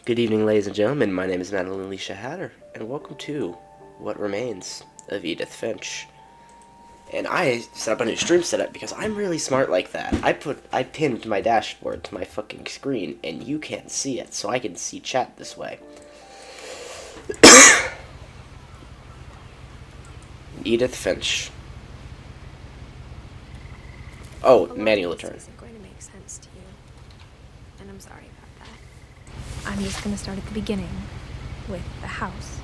Good evening, ladies and gentlemen. My name is Madeline Alicia Hatter, and welcome to What Remains of Edith Finch. And I set up a new stream setup because I'm really smart like that. I pinned my dashboard to my fucking screen, and you can't see it, so I can see chat this way. Edith Finch. Oh, manual turn. This isn't going to make sense to you, and I'm sorry about that. I'm just going to start at the beginning, with the house.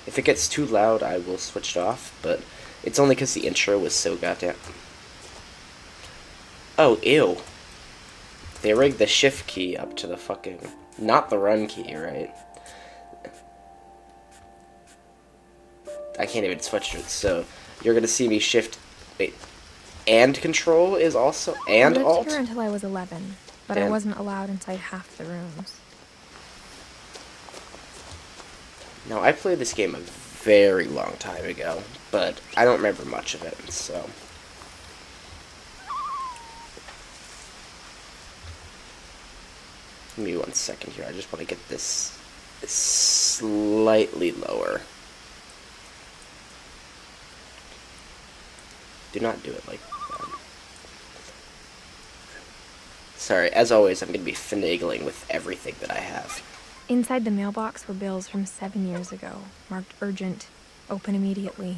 If it gets too loud, I will switch it off, but it's only because the intro was so goddamn... Oh, ew. They rigged the shift key up to the fucking... Not the run key, right? I can't even switch it, so you're gonna see me shift... Wait. And control is also... And I alt? lived here until I was 11, but I wasn't allowed inside half the rooms. Now, I played this game a very long time ago, but I don't remember much of it, so... Give me 1 second here, I just want to get this slightly lower. Do not do it like that. Sorry, as always, I'm going to be finagling with everything that I have. Inside the mailbox were bills from 7 years ago, marked urgent, open immediately.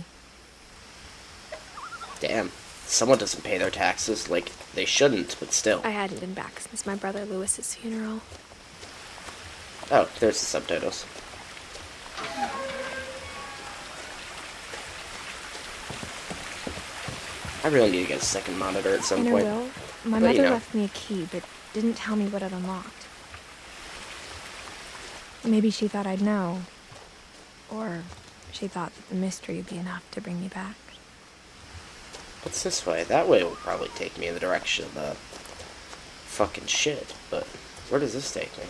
Damn, someone doesn't pay their taxes, like, they shouldn't, but still. I hadn't been back since my brother Lewis's funeral. Oh, there's the subtitles. I really need to get a second monitor at some point. In her will, my mother left me a key, but didn't tell me what it unlocked. Maybe she thought I'd know. Or she thought that the mystery would be enough to bring me back. What's this way? That way will probably take me in the direction of the fucking shit, but where does this take me?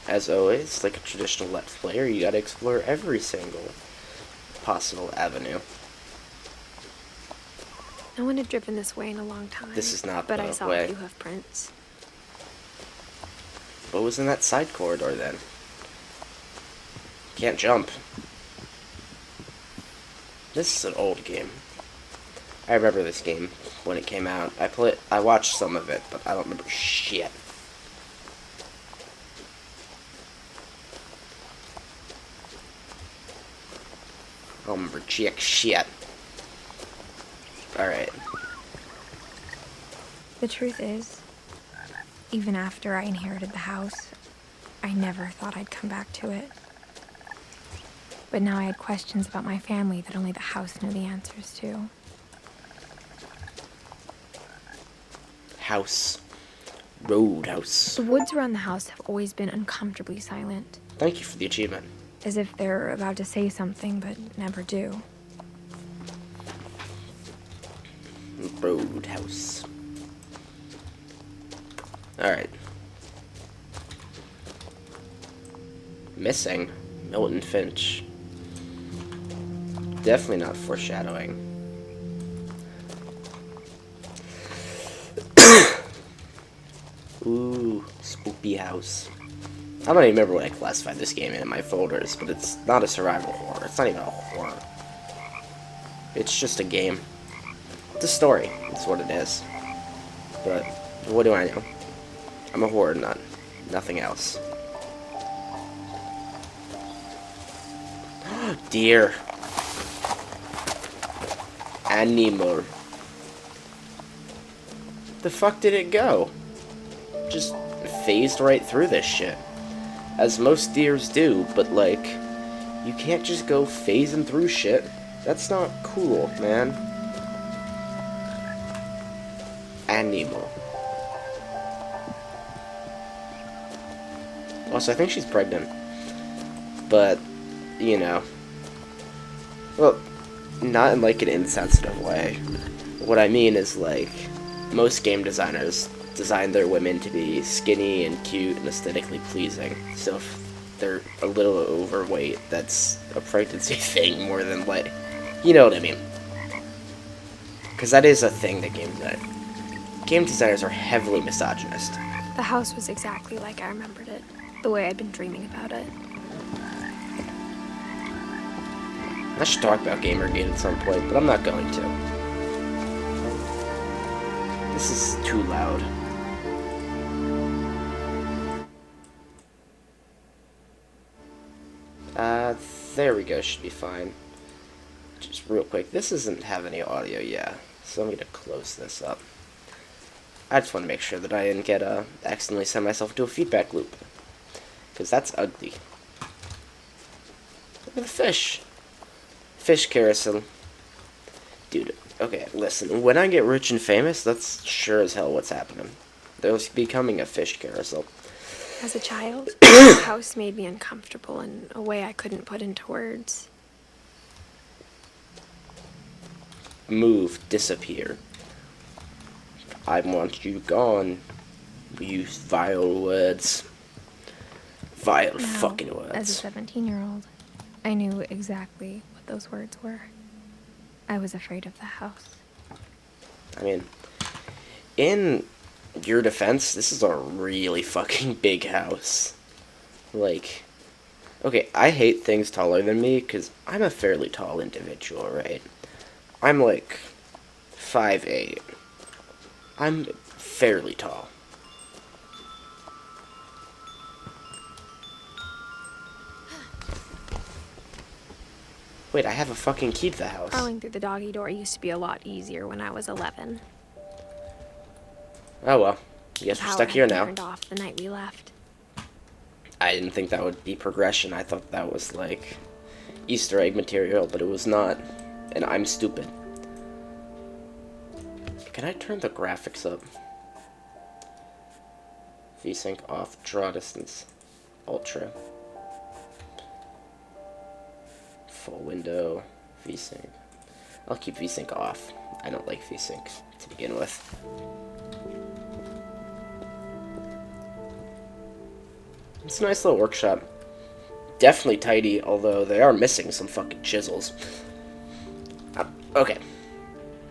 As always, like a traditional Let's Player, you gotta explore every single possible avenue. No one had driven this way in a long time. This is not but the I saw way. a few hoof prints. What was in that side corridor then? Can't jump. This is an old game. I remember this game when it came out. I watched some of it, but I don't remember shit. I don't remember jack shit. Alright. The truth is, even after I inherited the house, I never thought I'd come back to it. But now I had questions about my family that only the house knew the answers to. House. Roadhouse. The woods around the house have always been uncomfortably silent. Thank you for the achievement. As if they're about to say something, but never do. Roadhouse. Alright. Missing. Milton Finch. Definitely not foreshadowing. Ooh, spooky house. I don't even remember what I classified this game in my folders, but it's not a survival horror. It's not even a horror. It's just a game. It's a story. That's what it is. But what do I know? I'm a horror nut. Nothing else. Deer. Animal. The fuck did it go? Just phased right through this shit. As most deers do, but like, you can't just go phasing through shit. That's not cool, man. Animal. Also, I think she's pregnant. But, you know. Well, not in like an insensitive way. What I mean is like, most game designers design their women to be skinny and cute and aesthetically pleasing. So if they're a little overweight, that's a pregnancy thing more than like You know what I mean. Because that is a thing that game designers are heavily misogynist. The house was exactly like I remembered it, the way I'd been dreaming about it. I should talk about Gamergate at some point, but I'm not going to. This is too loud. There we go, should be fine. Just real quick, this doesn't have any audio yet, so I'm gonna close this up. I just want to make sure that I didn't get, accidentally send myself into a feedback loop. Because that's ugly. Look at the fish. Fish carousel. Dude, okay, listen, when I get rich and famous, that's sure as hell what's happening. There's becoming a fish carousel. As a child, the house made me uncomfortable in a way I couldn't put into words. Move, disappear. I want you gone. Use vile words. Vile Now, fucking words. As a 17-year-old, I knew exactly what those words were. I was afraid of the house. I mean, in your defense, this is a really fucking big house. Like, okay, I hate things taller than me, because I'm a fairly tall individual, right? I'm like 5'8". I'm fairly tall. Wait, I have a fucking key to the house. Crawling through the doggy door used to be a lot easier when I was 11. Oh well, I guess we're stuck here now. Turned off the night we left. I didn't think that would be progression. I thought that was like Easter egg material, but it was not. And I'm stupid. Can I turn the graphics up? VSync off, draw distance, ultra. Full window, VSync. I'll keep VSync off. I don't like VSync to begin with. It's a nice little workshop. Definitely tidy, although they are missing some fucking chisels. Okay.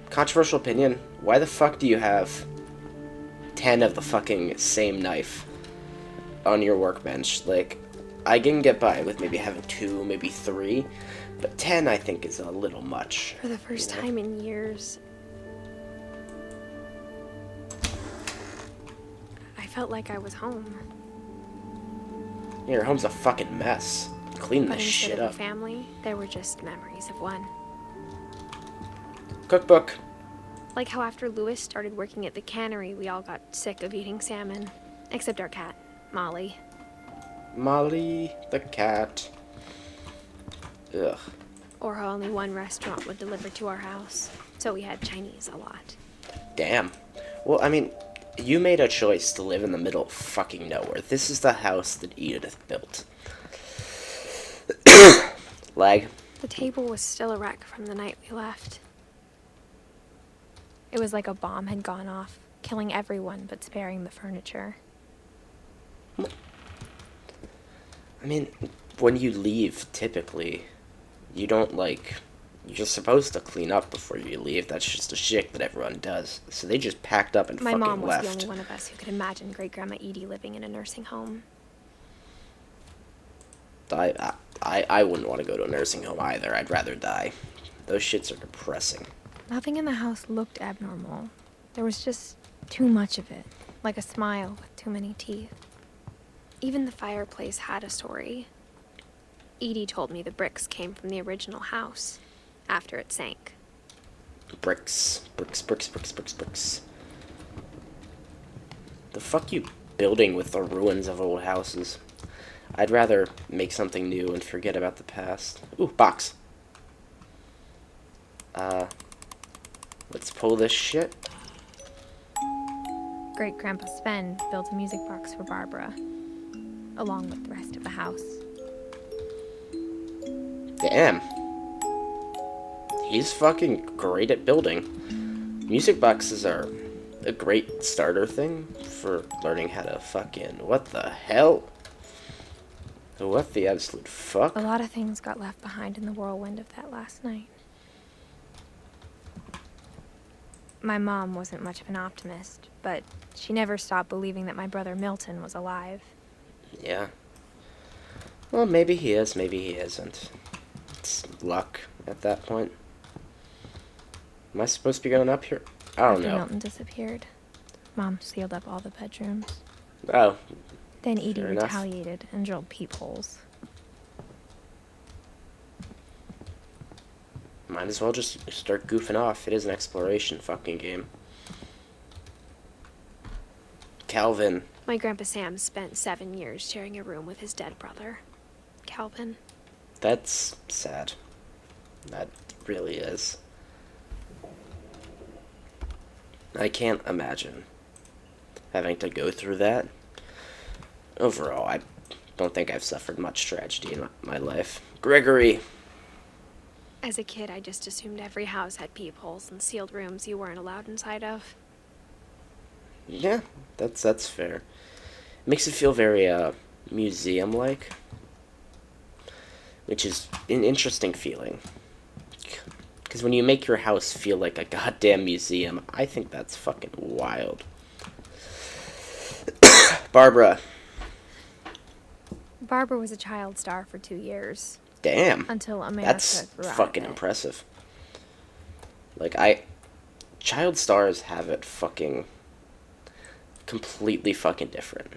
Controversial opinion. Why the fuck do you have 10 of the fucking same knife on your workbench? Like, I can get by with maybe having 2, maybe 3, but 10 I think is a little much. For the first time in years, I felt like I was home. Yeah, your home's a fucking mess. Clean But this shit instead of up. a family, there were just memories of one. Cookbook. Like how after Lewis started working at the cannery, we all got sick of eating salmon. Except our cat, Molly. Molly the cat. Ugh. Or how only one restaurant would deliver to our house. So we had Chinese a lot. Damn. Well, I mean, you made a choice to live in the middle of fucking nowhere. This is the house that Edith built. Lag. The table was still a wreck from the night we left. It was like a bomb had gone off, killing everyone but sparing the furniture. I mean, when you leave, typically, you don't, like, you're supposed to clean up before you leave. That's just a shit that everyone does. So they just packed up and My fucking mom was left. the only one of us who could imagine Great-Grandma Edie living in a nursing home. I wouldn't want to go to a nursing home either. I'd rather die. Those shits are depressing. Nothing in the house looked abnormal. There was just too much of it, like a smile with too many teeth. Even the fireplace had a story. Edie told me the bricks came from the original house, after it sank. Bricks. Bricks, bricks, bricks, bricks, bricks. The fuck you building with the ruins of old houses? I'd rather make something new and forget about the past. Ooh, box. Let's pull this shit. Great-Grandpa Sven built a music box for Barbara, along with the rest of the house. Damn. He's fucking great at building. Music boxes are a great starter thing for learning how to fucking... What the hell? What the absolute fuck? A lot of things got left behind in the whirlwind of that last night. My mom wasn't much of an optimist, but she never stopped believing that my brother Milton was alive. Yeah. Well, maybe he is, maybe he isn't. It's luck at that point. Am I supposed to be going up here? I don't After know. Milton disappeared, Mom sealed up all the bedrooms. Oh, Then Edie fair enough. retaliated and drilled peepholes. Might as well just start goofing off. It is an exploration fucking game. Calvin. My Grandpa Sam spent 7 years sharing a room with his dead brother, Calvin. That's sad. That really is. I can't imagine having to go through that. Overall, I don't think I've suffered much tragedy in my life. Gregory. As a kid, I just assumed every house had peepholes and sealed rooms you weren't allowed inside of. Yeah, that's fair. Makes it feel very museum-like, which is an interesting feeling. Because when you make your house feel like a goddamn museum, I think that's fucking wild. Barbara. Barbara was a child star for 2 years. Damn. Until America That's grew out of fucking it. impressive. Like, child stars have it fucking completely fucking different.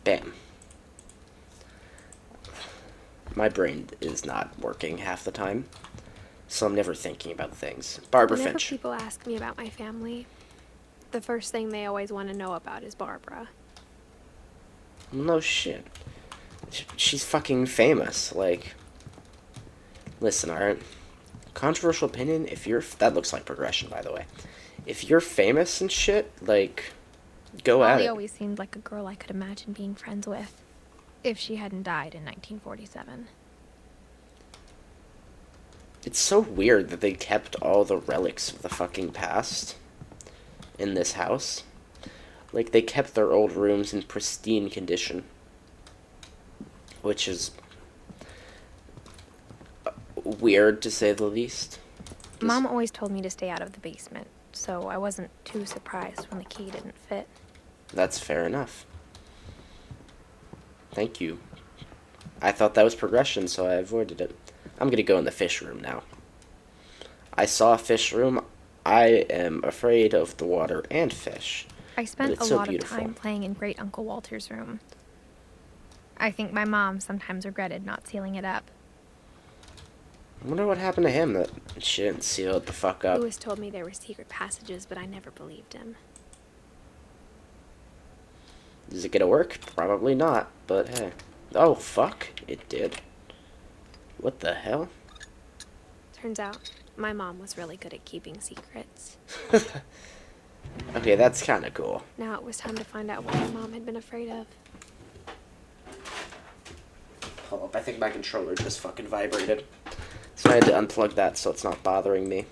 Damn. My brain is not working half the time, so I'm never thinking about things. Barbara Whenever Finch. people ask me about my family, the first thing they always want to know about is Barbara. No shit. She's fucking famous. Like, listen, alright? Controversial opinion, that looks like progression, by the way. If you're famous and shit, like, go at Molly it. always seemed like a girl I could imagine being friends with, if she hadn't died in 1947. It's so weird that they kept all the relics of the fucking past in this house. Like, they kept their old rooms in pristine condition. Which is weird, to say the least. Mom always told me to stay out of the basement, so I wasn't too surprised when the key didn't fit. That's fair enough. Thank you. I thought that was progression, so I avoided it. I'm gonna go in the fish room now. I saw a fish room. I am afraid of the water and fish. I spent it's a so lot beautiful. of time playing in Great Uncle Walter's room. I think my mom sometimes regretted not sealing it up. I wonder what happened to him that she didn't seal it the fuck up. Lewis told me there were secret passages, but I never believed him. Is it gonna work? Probably not, but hey. Oh, fuck. It did. What the hell? Turns out, my mom was really good at keeping secrets. Okay, that's kinda cool. Now it was time to find out what my mom had been afraid of. Hold up, I think my controller just fucking vibrated. So I had to unplug that so it's not bothering me.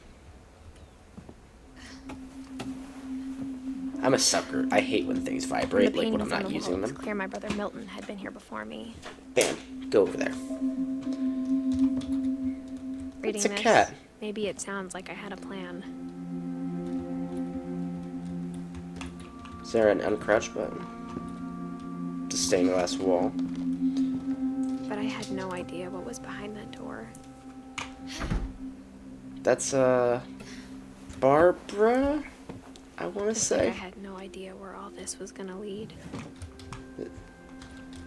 I'm a sucker. I hate when things From vibrate, the like when paintings I'm on not the using wall, it's them. clear my brother Milton had been here before me. Bam. Go over there. Reading It's a this, cat. maybe it sounds like I had a plan. Is there an uncrouch button? To stained glass wall. But I had no idea what was behind that door. That's, Barbara? I want to Just like say. I had no idea where all this was gonna lead.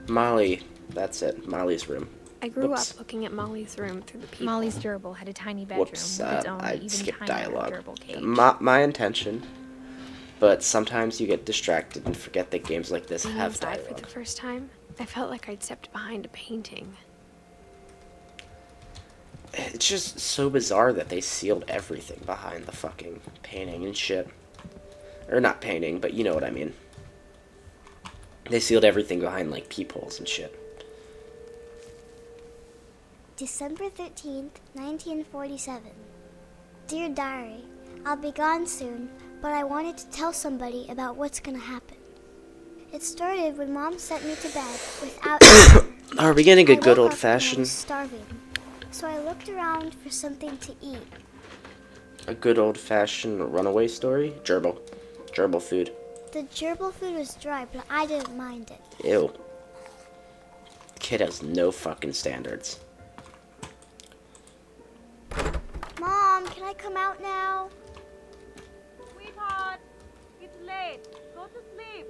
Molly. That's it. Molly's room. I grew Whoops. up looking at Molly's room through the peephole. Molly's gerbil had a tiny bedroom Whoops, with its own I even skipped tinier dialogue. gerbil cage. My intention, but sometimes you get distracted and forget that games like this Being have inside for dialogue. the first time, I felt like I'd stepped behind a painting. It's just so bizarre that they sealed everything behind the fucking painting and shit. Or not painting, but you know what I mean. They sealed everything behind, like, peepholes and shit. December 13th, 1947. Dear Diary, I'll be gone soon, but I wanted to tell somebody about what's gonna happen. It started when Mom sent me to bed without Are we getting a I good woke old up and I was fashioned? starving, so I looked around for something to eat. A good old fashioned runaway story? Gerbil. Gerbil food. The gerbil food was dry, but I didn't mind it. Ew. Kid has no fucking standards. Mom, can I come out now? Sweetheart, it's late. Go to sleep.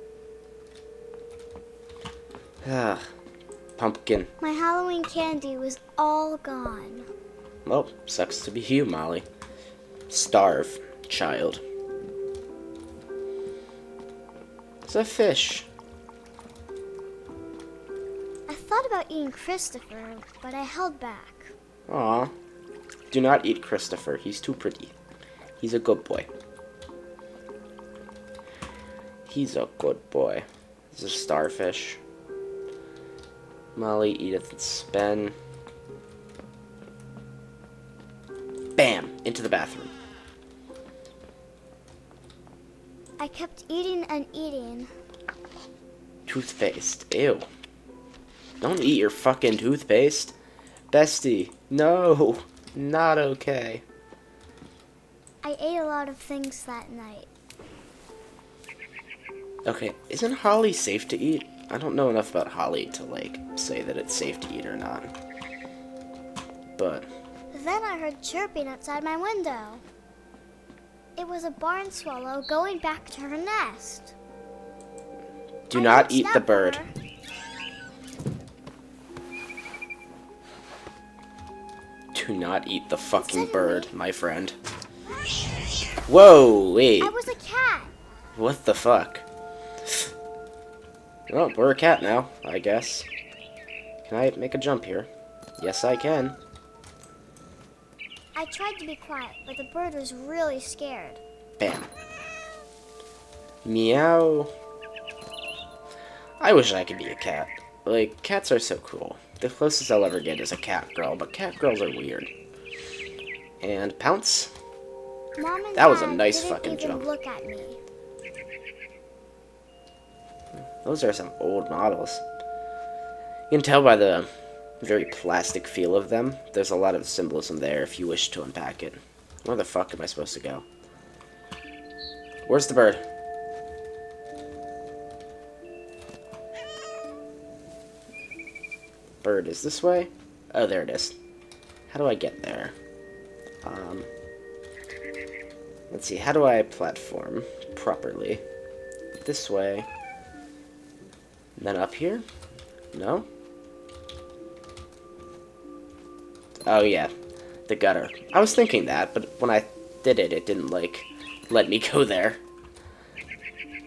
Ah, pumpkin. My Halloween candy was all gone. Well, sucks to be you, Molly. Starve, child. It's a fish. I thought about eating Christopher, but I held back. Aw. Do not eat Christopher. He's too pretty. He's a good boy. He's a good boy. He's a starfish. Molly, Edith, and Spen. Bam! Into the bathroom. I kept eating and eating. Toothpaste. Ew. Don't eat your fucking toothpaste. Bestie. No. Not okay. I ate a lot of things that night. Okay, isn't holly safe to eat? I don't know enough about holly to, like, say that it's safe to eat or not. But Then I heard chirping outside my window. It was a barn swallow going back to her nest. do I not looked eat the up bird. her. Do not eat the fucking Suddenly- bird, my friend. Whoa, wait. I was a cat. What the fuck? Well, we're a cat now, I guess. Can I make a jump here? Yes, I can. I tried to be quiet, but the bird was really scared. Bam. Meow. I wish I could be a cat. Like, cats are so cool. The closest I'll ever get is a cat girl, but cat girls are weird. And pounce. Mom and That was a Dad nice didn't fucking even jump. look at me. Those are some old models. You can tell by the very plastic feel of them. There's a lot of symbolism there if you wish to unpack it. Where the fuck am I supposed to go? Where's the bird? Bird is this way? Oh, there it is. How do I get there? Let's see, how do I platform properly? This way. And then up here? No? Oh, yeah. The gutter. I was thinking that, but when I did it, it didn't, like, let me go there.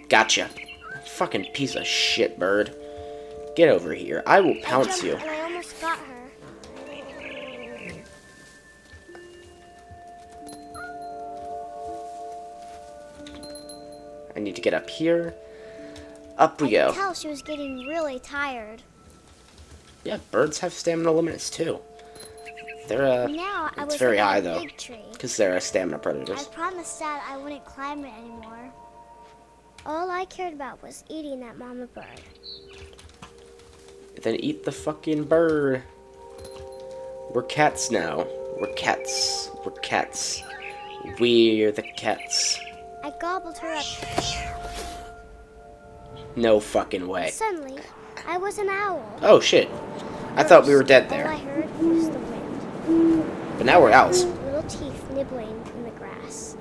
Gotcha. Fucking piece of shit, bird. Get over here. I will pounce I you. jumped and I almost got her. I need to get up here. Up we I go. could tell she was getting really tired. Yeah, birds have stamina limits, too. They're, Now I it's was very up high, on a though. big tree. Because they're stamina I predators. promised Dad I wouldn't climb it anymore. All I cared about was eating that mama bird. Then eat the fucking bird. We're cats now. We're cats. We're cats. We're the cats. I gobbled her up. No fucking way. Suddenly, I was an owl. Oh shit. I thought we were dead All I there. heard was the wind. But now we're owls. Little teeth nibbling in the grass.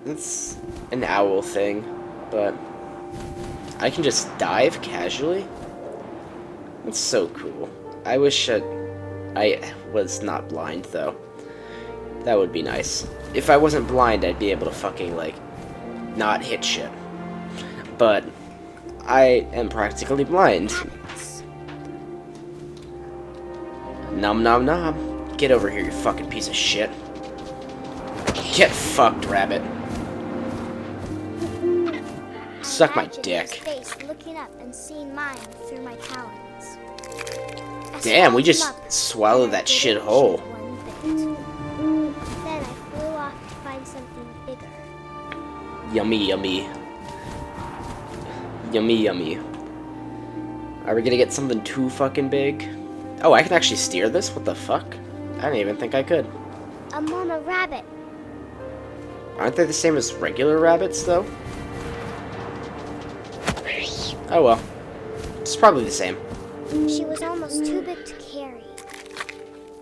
It's an owl thing, but I can just dive casually. That's so cool. I wish I was not blind, though. That would be nice. If I wasn't blind, I'd be able to fucking, like, not hit shit. But I am practically blind. Cats. Nom nom nom. Get over here, you fucking piece of shit. Get fucked, rabbit. Suck my Imagine dick. his face looking up and seeing mine through my talons. I Damn, we swallowed just him up, swallowed and I that shit didn't whole. chew one bit. Yummy, yummy. Yummy, yummy. Are we gonna get something too fucking big? Oh, I can actually steer this? What the fuck? I didn't even think I could. A mama rabbit. Aren't they the same as regular rabbits, though? Oh well. It's probably the same. She was almost too big to carry.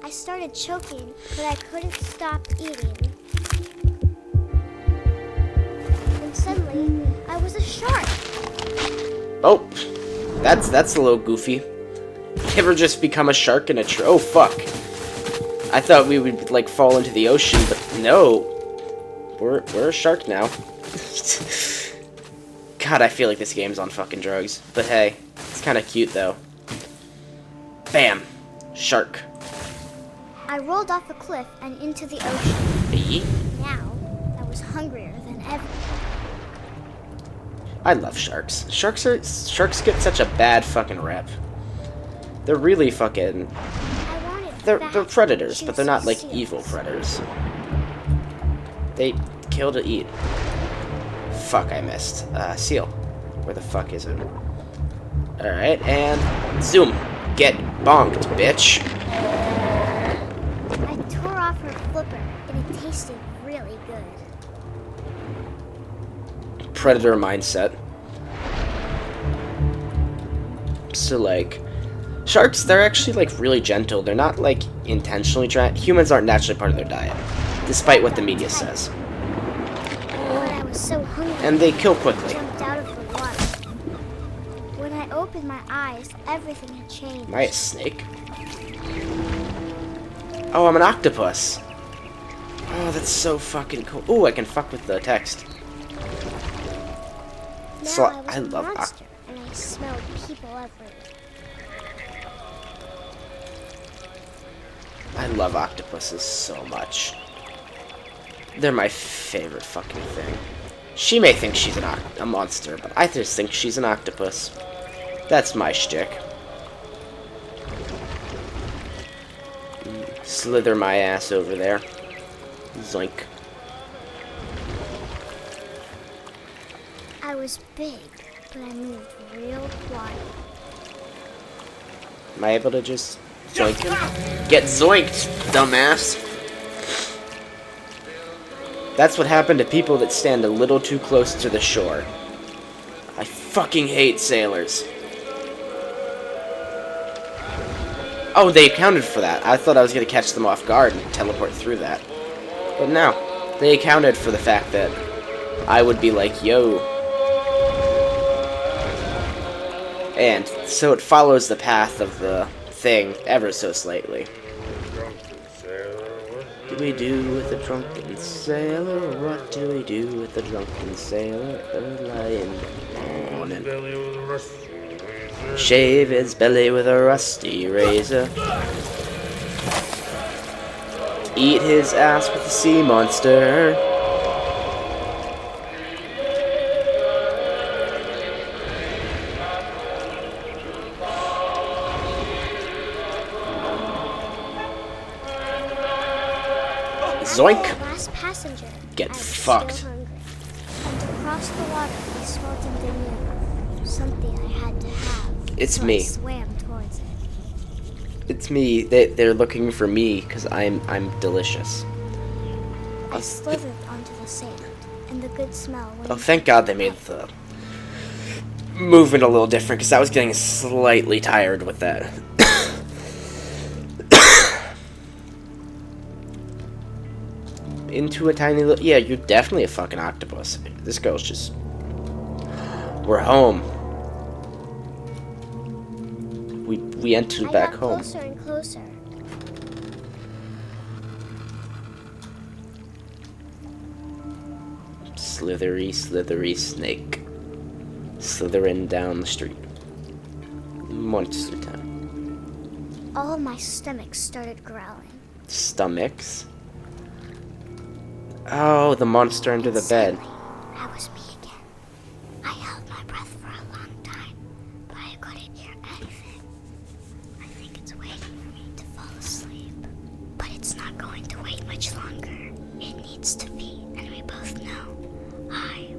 I started choking, but I couldn't stop eating. And suddenly, I was a shark. Oh, that's a little goofy. You ever just become a shark in a oh fuck. I thought we would like fall into the ocean, but no. We're a shark now. God, I feel like this game's on fucking drugs. But hey, it's kind of cute though. Bam, shark. I rolled off a cliff and into the ocean. Yeet. Now, I was hungrier than ever. I love sharks. Sharks get such a bad fucking rep. They're really fucking. I wanted They're fat, predators, but they're not like juicy evil seals. predators. They kill to eat. Fuck, I missed. Seal. Where the fuck is it? Alright, and zoom. Get bonked, bitch. I tore off her flipper, and it tasted really good. Predator mindset. So, like, sharks, they're actually, like, really gentle. They're not, like, intentionally trying. Humans aren't naturally part of their diet, despite what the media says. But I was so hungry. And they kill I quickly. jumped out of the water. When I opened my eyes, everything had changed. Am I a snake? Oh, I'm an octopus. Oh, that's so fucking cool. Ooh, I can fuck with the text. Now So, I was I a love monster, and I smelled people everywhere. I love octopuses so much. They're my favorite fucking thing. She may think she's a monster, but I just think she's an octopus. That's my shtick. Slither my ass over there. Zoink. I was big, but I moved real quiet. Am I able to just zoink him? Get zoinked, dumbass! That's what happened to people that stand a little too close to the shore. I fucking hate sailors. Oh, they accounted for that. I thought I was going to catch them off guard and teleport through that. But no. They accounted for the fact that I would be like, yo. And so it follows the path of the thing ever so slightly. What do we do with a drunken sailor? What do we do with a drunken sailor early in the morning? Shave his belly with a rusty razor. Eat his ass with a sea monster. Zoink! Last passenger. Get I was fucked. Still hungry. And to cross the water, I smelled something new. Something I had to have. It's so me. I swam towards it. It's me. They're looking for me because I'm delicious. I slithered onto the sand, and the good smell went. Oh, thank God they made the movement a little different because I was getting slightly tired with that. Into a tiny little... Yeah, you're definitely a fucking octopus. This girl's just... We're home. We entered I back got home. closer and closer. Slithery, slithery snake. Slithering down the street. Monster time. All my stomach started growling. Stomachs? Oh, the monster under the bed. Suddenly, I was me again. I held my breath for a long time, but I couldn't hear anything. I think it's waiting for me to fall asleep. But it's not going to wait much longer. It needs to be, and we both know I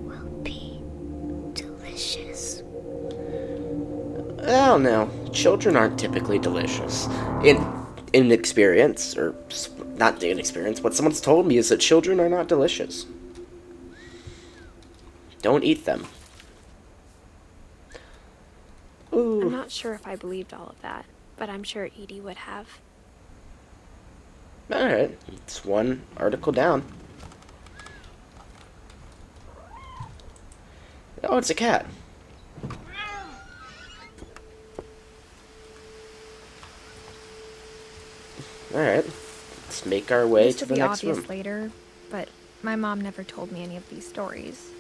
while now, children aren't typically delicious. In experience, or not in experience, what someone's told me is that children are not delicious. Don't eat them. Ooh. I'm not sure if I believed all of that, but I'm sure Edie would have. Alright, it's one article down. Oh, it's a cat. Alright, let's make our way to the next room. This will be obvious later, but my mom never told me any of these stories.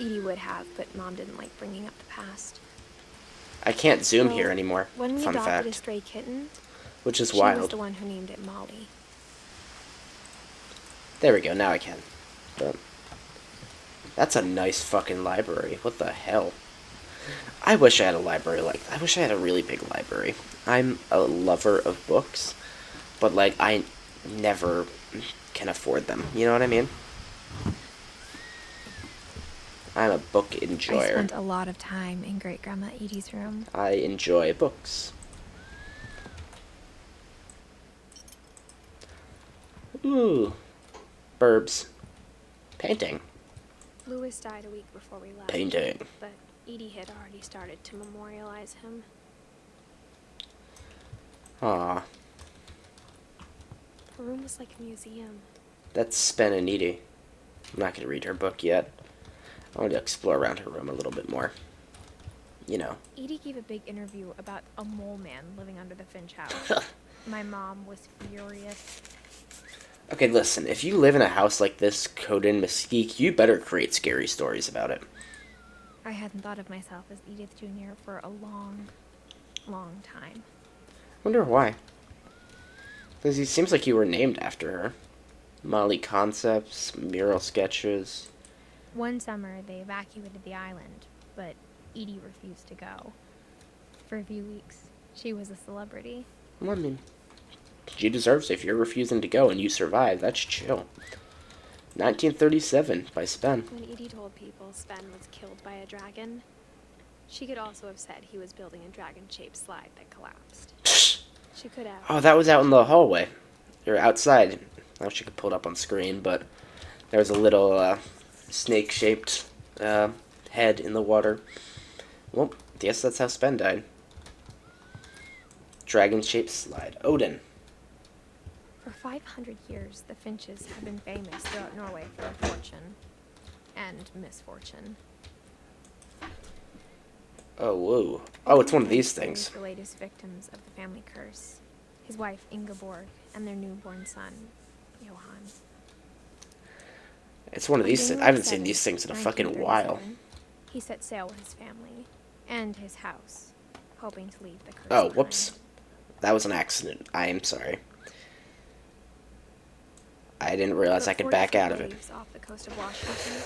Edie would have, but Mom didn't like bringing up the past. I can't zoom Well, here anymore. When we Fun adopted a fact. stray kitten, Which is she was wild. the one who named it Molly. There we go, now I can. But that's a nice fucking library. What the hell? I wish I had a library I wish I had a really big library. I'm a lover of books, but like I never can afford them. You know what I mean? I'm a book I enjoyer. spent a lot of time in Great Grandma Edie's room. I enjoy books. Ooh. Burbs. Painting. Louis died a week before we left. Painting. But Edie had already started to memorialize him. Aw. Her room was like a museum. That's Spen and Edie. I'm not going to read her book yet. I want to explore around her room a little bit more. You know. Edie gave a big interview about a mole man living under the Finch house. My mom was furious. Okay, listen. If you live in a house like this, coated in mesquite, you better create scary stories about it. I hadn't thought of myself as Edith Jr. for a long, long time. Wonder why. Because it seems like you were named after her. Molly concepts, mural sketches. One summer, they evacuated the island, but Edie refused to go. For a few weeks, she was a celebrity. Well, I mean, she deserves it. If you're refusing to go and you survive, that's chill. 1937 by Spen. When Edie told people Sven was killed by a dragon, she could also have said he was building a dragon-shaped slide that collapsed. She could have. Oh, that was out in the hallway. Or outside. I wish I could pull it up on screen, but there was a little snake-shaped head in the water. Well, guess that's how Spen died. Dragon-shaped slide. Odin. For 500 years, the Finches have been famous throughout Norway for their fortune and misfortune. Oh, whoa. Oh, it's one of these things. The latest victims of the family curse. His wife, Ingeborg, and their newborn son, Johan. It's one of these things. I haven't seen these things in a fucking while. 1937, he set sail with his family and his house, hoping to leave the curse Oh, behind. whoops. That was an accident. I am sorry. I didn't realize I could back out of it. Off the coast of Washington,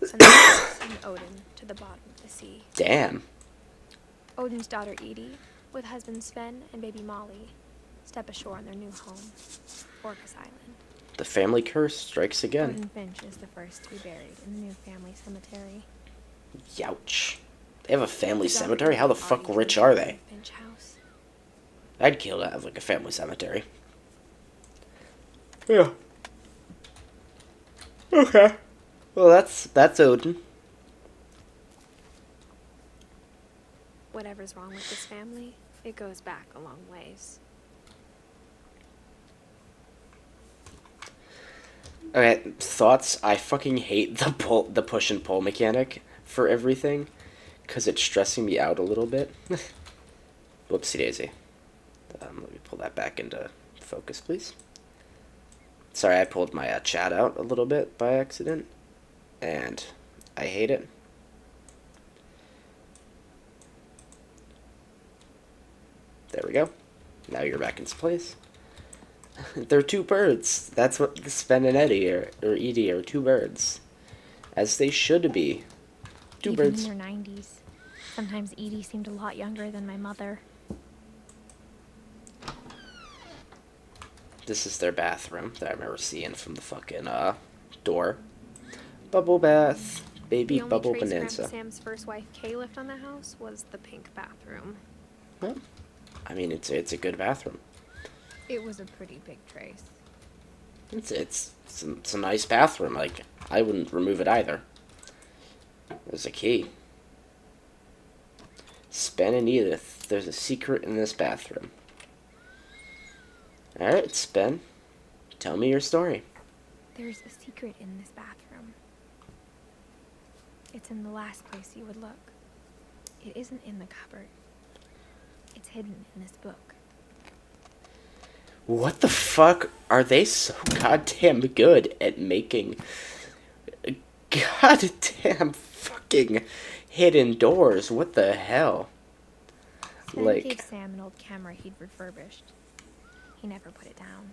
sent Louis and Odin to the bottom of the sea. Damn. Odin's daughter Edie, with husband Sven and baby Molly, step ashore on their new home, Orcas Island. The family curse strikes again. Odin Finch is the first to be buried in the new family cemetery. Youch. They have a family His daughter cemetery? How the Edie fuck already rich lived are in they? the Finch house. I'd kill to have like a family cemetery. Yeah. Okay. Well, that's Odin. Whatever's wrong with this family, it goes back a long ways. Okay, thoughts. I fucking hate the push and pull mechanic for everything, cause it's stressing me out a little bit. Whoopsie daisy. Let me pull that back into focus, please. Sorry, I pulled my chat out a little bit by accident, and I hate it. There we go. Now you're back in place. They're two birds. That's what Sven and Eddie or Edie are, two birds. As they should be. Two Even birds. in their 90s. Sometimes Edie seemed a lot younger than my mother. This is their bathroom that I remember seeing from the fucking door. Bubble bath. baby The only bubble trace Grandpa bonanza. Sam's first wife Kay left on the house was the pink bathroom. Well, I mean, it's a good bathroom. It was a pretty big trace. It's a nice bathroom. Like, I wouldn't remove it either. There's a key. Spen and Edith, there's a secret in this bathroom. Alright, Spen. Tell me your story. There's a secret in this bathroom. It's in the last place you would look. It isn't in the cupboard. It's hidden in this book. What the fuck are they so goddamn good at making goddamn fucking hidden doors? What the hell? Sven Like, gave Sam an old camera he'd refurbished. He never put it down.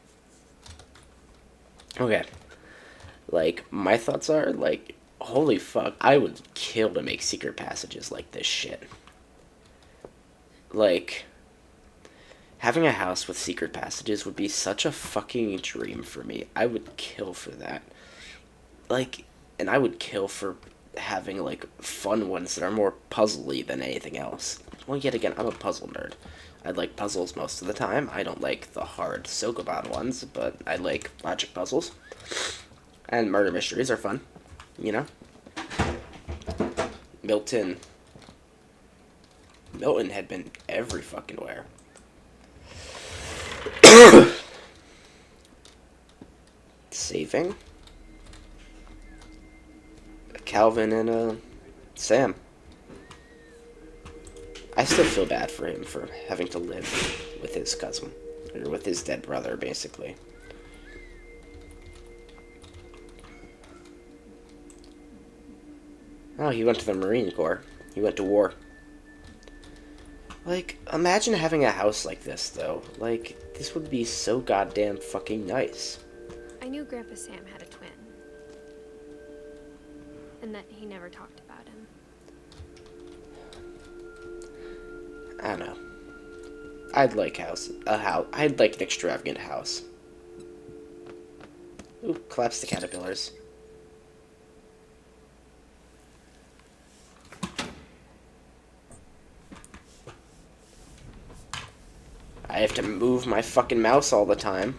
okay. Like, my thoughts are, like, holy fuck, I would kill to make secret passages like this shit. Like, having a house with secret passages would be such a fucking dream for me. I would kill for that. Like, and I would kill for having, like, fun ones that are more puzzly than anything else. Well, yet again, I'm a puzzle nerd. I like puzzles most of the time. I don't like the hard Sokoban ones, but I like logic puzzles. And murder mysteries are fun, you know? Milton had been every fucking where. Saving Calvin and Sam. I still feel bad for him for having to live with his cousin, or with his dead brother, basically. Oh, he went to the Marine Corps. He went to war. Like, imagine having a house like this, though. Like, this would be so goddamn fucking nice. I knew Grandpa Sam had a twin. And that he never talked about him. I don't know. I'd like a house. I'd like an extravagant house. Ooh, collapse the caterpillars. I have to move my fucking mouse all the time.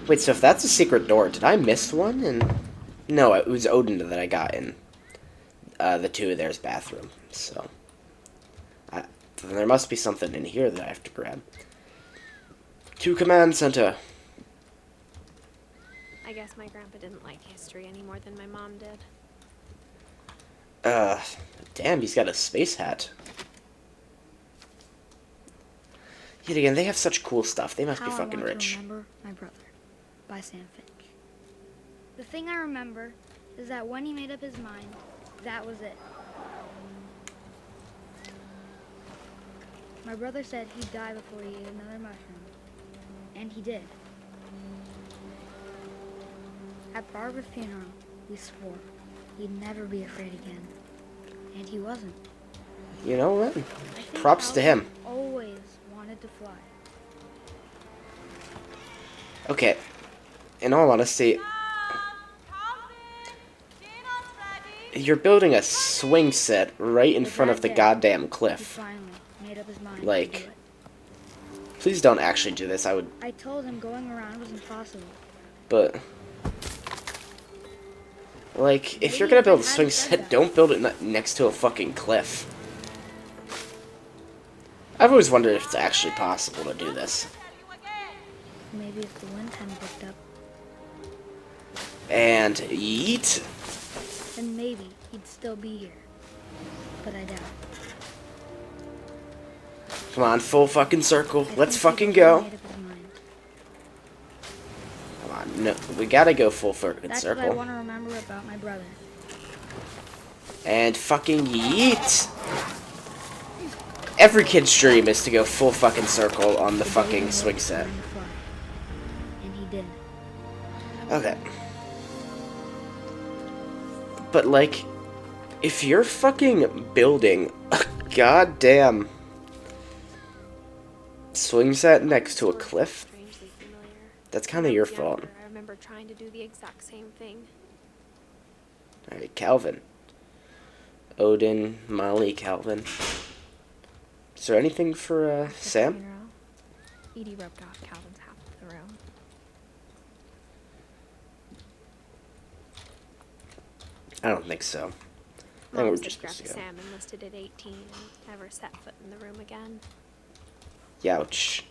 Wait, so if that's a secret door, did I miss one? And no, it was Odin that I got in the two of theirs bathroom. So there must be something in here that I have to grab. To command center. I guess my grandpa didn't like history any more than my mom did. Damn, he's got a space hat. Yet again, they have such cool stuff. They must be fucking rich. To Remember My Brother by Sam Finch. The thing I remember is that when he made up his mind, that was it. My brother said he'd die before he ate another mushroom. And he did. At Barbara's funeral, we swore he'd never be afraid again. And he wasn't. You know what? I think Props to him. always wanted to fly. Okay. In all honesty, you're building a swing set right in But front of that the day, goddamn He cliff. finally made up his mind to Like, do it. please don't actually do this. I would, I told him going around was impossible. but like, if you're gonna build a swing set, don't build it next to a fucking cliff. I've always wondered if it's actually possible to do this. Maybe if the wind hadn't picked up, And yeet. then maybe he'd still be here. But I doubt. Come on, full fucking circle. I Let's think fucking he'd go. made up his mind. Come on, no, we gotta go full fucking That's what I circle. want to remember about my brother. And fucking yeet. Every kid's dream is to go full fucking circle on the day fucking he swing made set. up his mind to fly. And he did. Okay. But like, if you're fucking building a goddamn swing set next to a Story cliff, strangely familiar. that's kind of When I your was fault. younger, I remember trying to do the exact same thing. Alright, Calvin. Odin, Molly, Calvin. Is there anything for After the Sam? funeral, Edie roped off Calvin's half of the room. I don't think so. I think Mom we're said just supposed Grandpa to go. Sam enlisted at 18 and never set foot in the room again. Youch.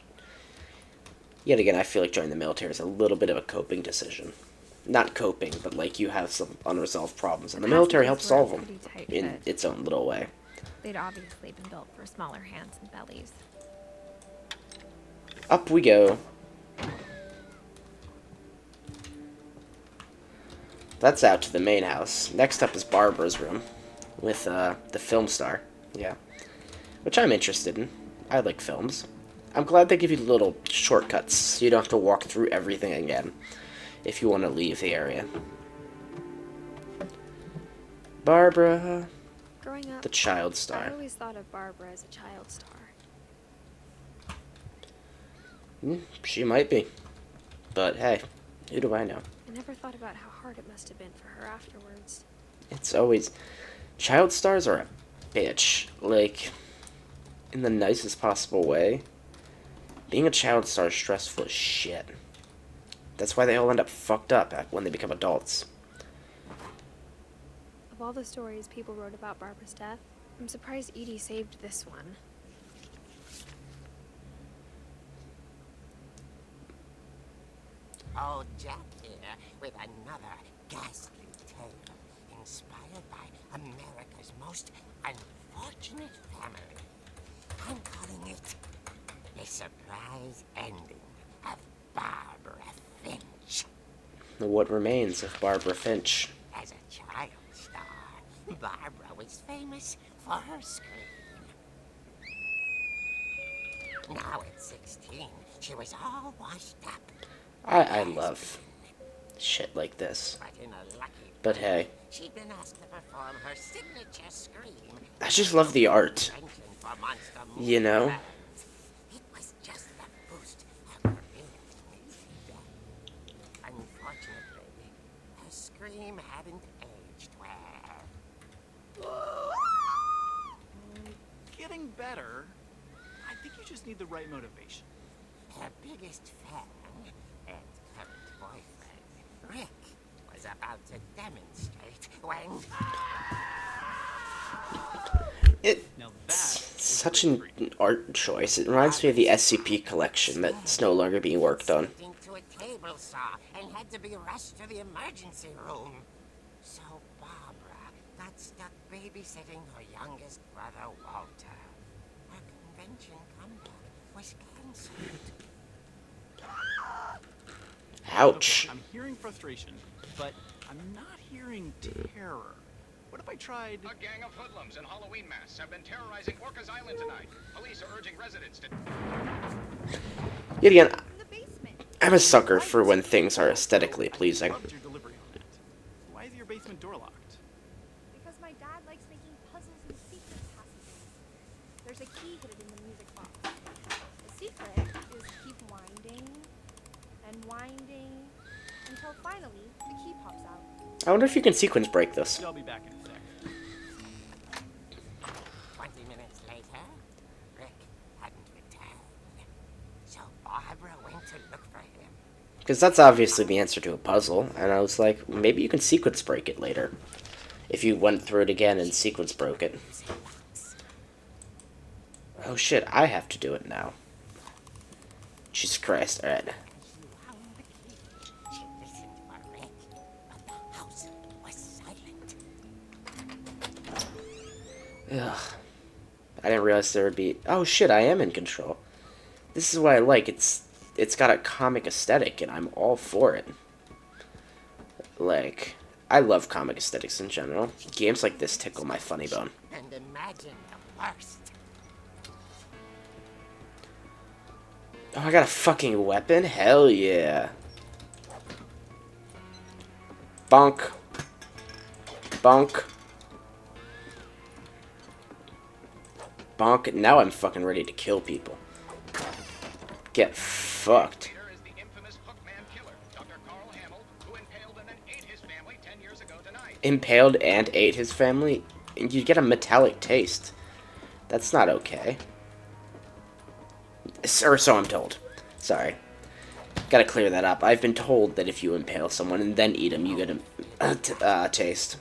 Yet again, I feel like joining the military is a little bit of a coping decision. Not coping, but like you have some unresolved problems, and the military helps solve them Pretty tight in fit. its own little way. They'd obviously been built for smaller hands and bellies. Up we go. That's out to the main house. Next up is Barbara's room with the film star. Yeah. Which I'm interested in. I like films. I'm glad they give you little shortcuts so you don't have to walk through everything again if you want to leave the area. Barbara, Growing up, the child I star. always thought of Barbara as a child star. She might be. But hey, who do I know? I never thought about how hard it must have been for her afterwards. It's always... Child stars are a bitch. Like, in the nicest possible way. Being a child star is stressful as shit. That's why they all end up fucked up when they become adults. Of all the stories people wrote about Barbara's death, I'm surprised Edie saved this one. Old Jack here with another ghastly tale inspired by America's most unfortunate family. I'm calling it The Surprise Ending of Barbara Finch. What remains of Barbara Finch? As a child star, Barbara was famous for her scream. Now at 16, she was all washed up. I love shit like this. But in a lucky But hey, she'd been asked to perform her signature scream. I just love the art. Convention for monster You know? movies. It was just the boost her career needed. Unfortunately, her scream hadn't aged well. Getting better. I think you just need the right motivation. Her biggest fan and current boyfriend, Rick, was about to demonstrate when... Now It's such an art choice. It reminds me of the SCP collection that's no longer being worked on. into a table saw and had to be rushed to the emergency room. So Barbara got stuck babysitting her youngest brother, Walter. Her convention comeback was cancelled. Ouch. I'm hearing frustration, but I'm not hearing terror. What if I tried... A gang of hoodlums in Halloween masks have been terrorizing Orcas Island tonight. Police are urging residents to... Yet again, In the basement. I'm a sucker for when things are aesthetically pleasing. Loved your delivery on that. Why is your basement door locked? Because my dad likes making puzzles and secret passages. There's a key hidden in the music box. The secret is keep winding and winding until finally the key pops out. I wonder if you can sequence break this. I'll be back in a sec. 20 minutes later, Rick hadn't returned. So Barbara went to look for him. Because that's obviously the answer to a puzzle. And I was like, maybe you can sequence break it later. If you went through it again and sequence broke it. Oh shit, I have to do it now. Jesus Christ, alright. She found the key. She listened for Rick, but the house was silent. Ugh. I didn't realize there would be... Oh shit, I am in control. This is what I like. It's got a comic aesthetic, and I'm all for it. Like, I love comic aesthetics in general. Games like this tickle my funny bone. And imagine the worst. Oh, I got a fucking weapon? Hell yeah. Bonk. Bonk. Bonk. Now I'm fucking ready to kill people. Get fucked. Leader is the infamous Hookman killer, Dr. Carl Hamill, who impaled and then ate his family 10 years ago tonight. impaled and ate his family, you get a metallic taste. That's not okay. Or so I'm told. Sorry. Gotta clear that up. I've been told that if you impale someone and then eat them, you get a taste.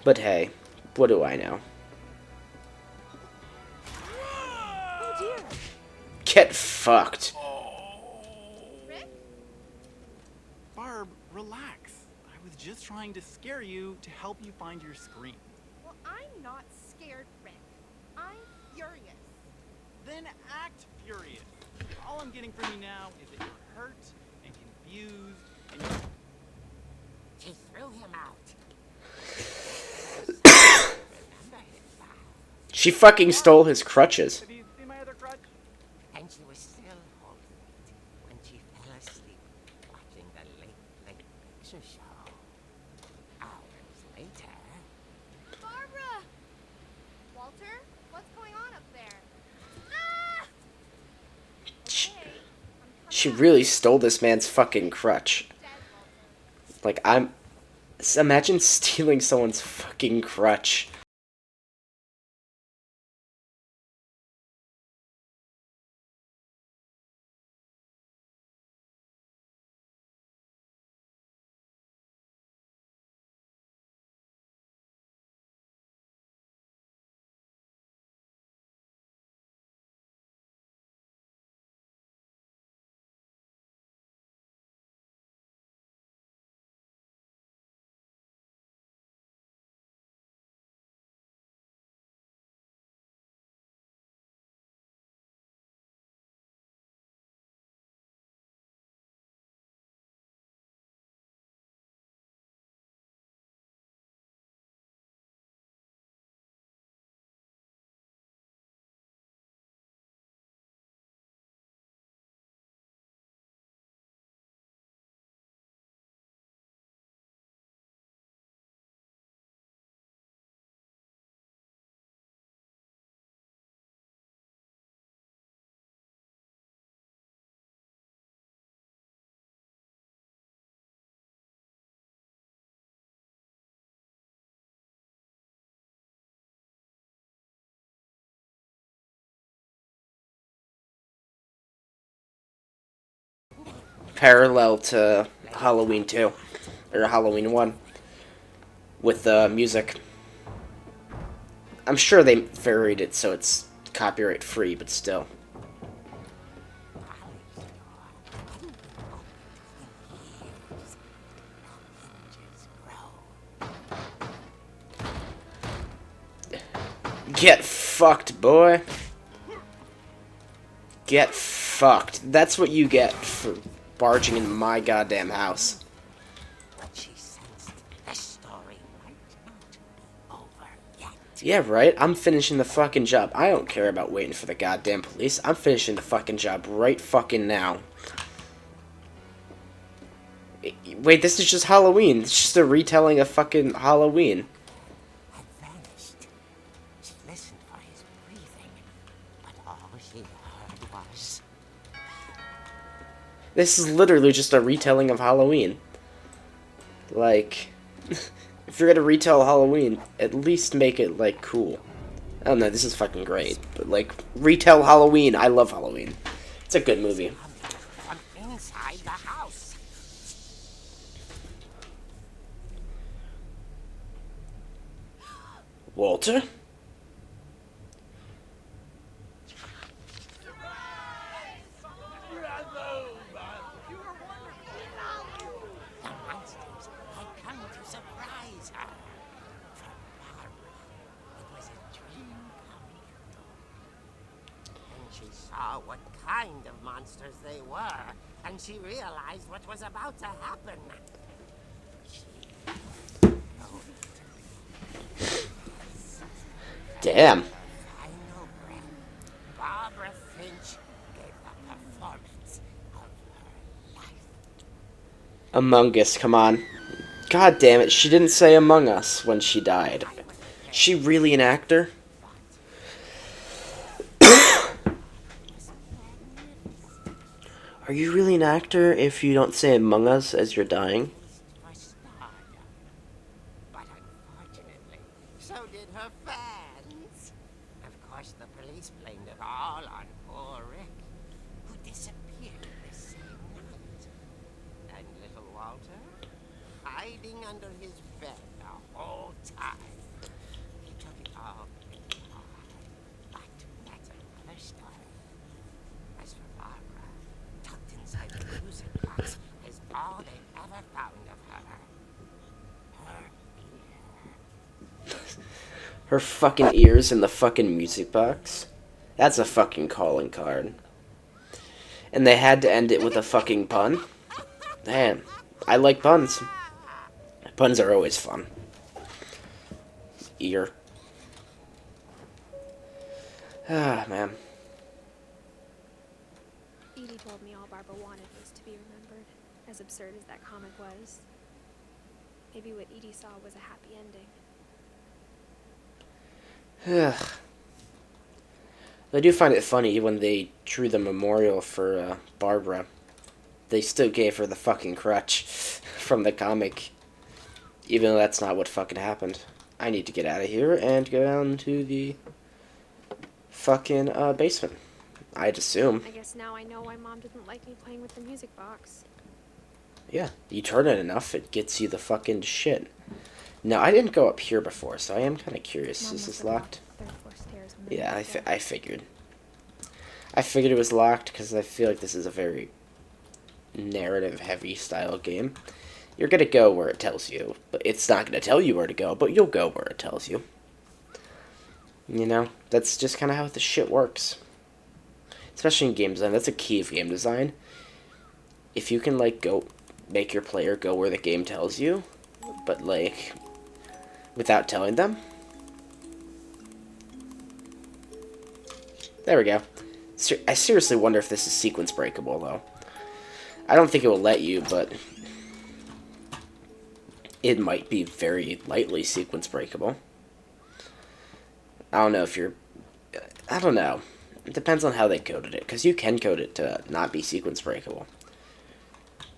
But hey, what do I know? Oh dear. Get fucked. Rick? Barb, relax. I was just trying to scare you to help you find your screen. Well, I'm not scared, Rick. I'm furious. Then act furious. All I'm getting from you now is that you're hurt and confused and you're... She threw him out. Remember him, Bob. She fucking stole his crutches. Have you seen my other crutch? And she was still holding it when she fell asleep watching the late picture show. Hours later... Barbara! Walter? What's going on up there? Ah! She, Okay, she really stole this man's fucking crutch. dead, Walter. Like, imagine stealing someone's fucking crutch. Parallel to Halloween 2, or Halloween 1, with the music. I'm sure they varied it so it's copyright free, but still. Get fucked, boy. Get fucked. That's what you get for barging into my goddamn house. But she sensed the story might not be over yet. Yeah, right? I'm finishing the fucking job. I don't care about waiting for the goddamn police. I'm finishing the fucking job right fucking now. Wait, this is just Halloween. It's just a retelling of fucking Halloween. Had vanished. She listened for his breathing, but all she heard was... This is literally just a retelling of Halloween. Like, if you're gonna retell Halloween, at least make it, like, cool. I don't know, this is fucking great. But, like, retell Halloween. I love Halloween. It's a good movie. from inside the house. Walter? The monsters had come to surprise her. For Barbara, it was a dream come true. And she saw what kind of monsters they were, and she realized what was about to happen. She Damn. final breath, Barbara Finch gave the performance of her life. Among Us, come on. God damn it, she didn't say Among Us when she died. She really an actor? Are you really an actor if you don't say Among Us as you're dying? For stardom. police blamed it all on poor Rick, who disappeared the same night. And little Walter, hiding under his bed the whole time. He took it all pretty hard. But that's another story. As for Barbara, tucked inside the music box is all they ever found of her. Her ear. Her fucking ears in the fucking music box? That's a fucking calling card. And they had to end it with a fucking pun? Man, I like puns. Puns are always fun. Ear. Ah, man. Edie told me all Barbara wanted was to be remembered, as absurd as that comic was. Maybe what Edie saw was a happy ending. Ugh. I do find it funny when they drew the memorial for Barbara. They still gave her the fucking crutch from the comic. Even though that's not what fucking happened. I need to get out of here and go down to the fucking basement. I'd assume. I guess now I know why Mom didn't like me playing with the music box. Yeah, you turn it enough, it gets you the fucking shit. Now, I didn't go up here before, so I am kind of curious. Mom Is this must have locked? walked the third floor stairs when they Yeah, moved there. I figured. I figured it was locked because I feel like this is a very narrative-heavy style game. You're going to go where it tells you, but it's not going to tell you where to go, but you'll go where it tells you. You know, that's just kind of how this shit works. Especially in game design, that's a key of game design. If you can, like, go make your player go where the game tells you, but, like, without telling them. There we go. I seriously wonder if this is sequence breakable, though. I don't think it will let you, but it might be very lightly sequence breakable. I don't know if you're... I don't know. It depends on how they coded it, because you can code it to not be sequence breakable.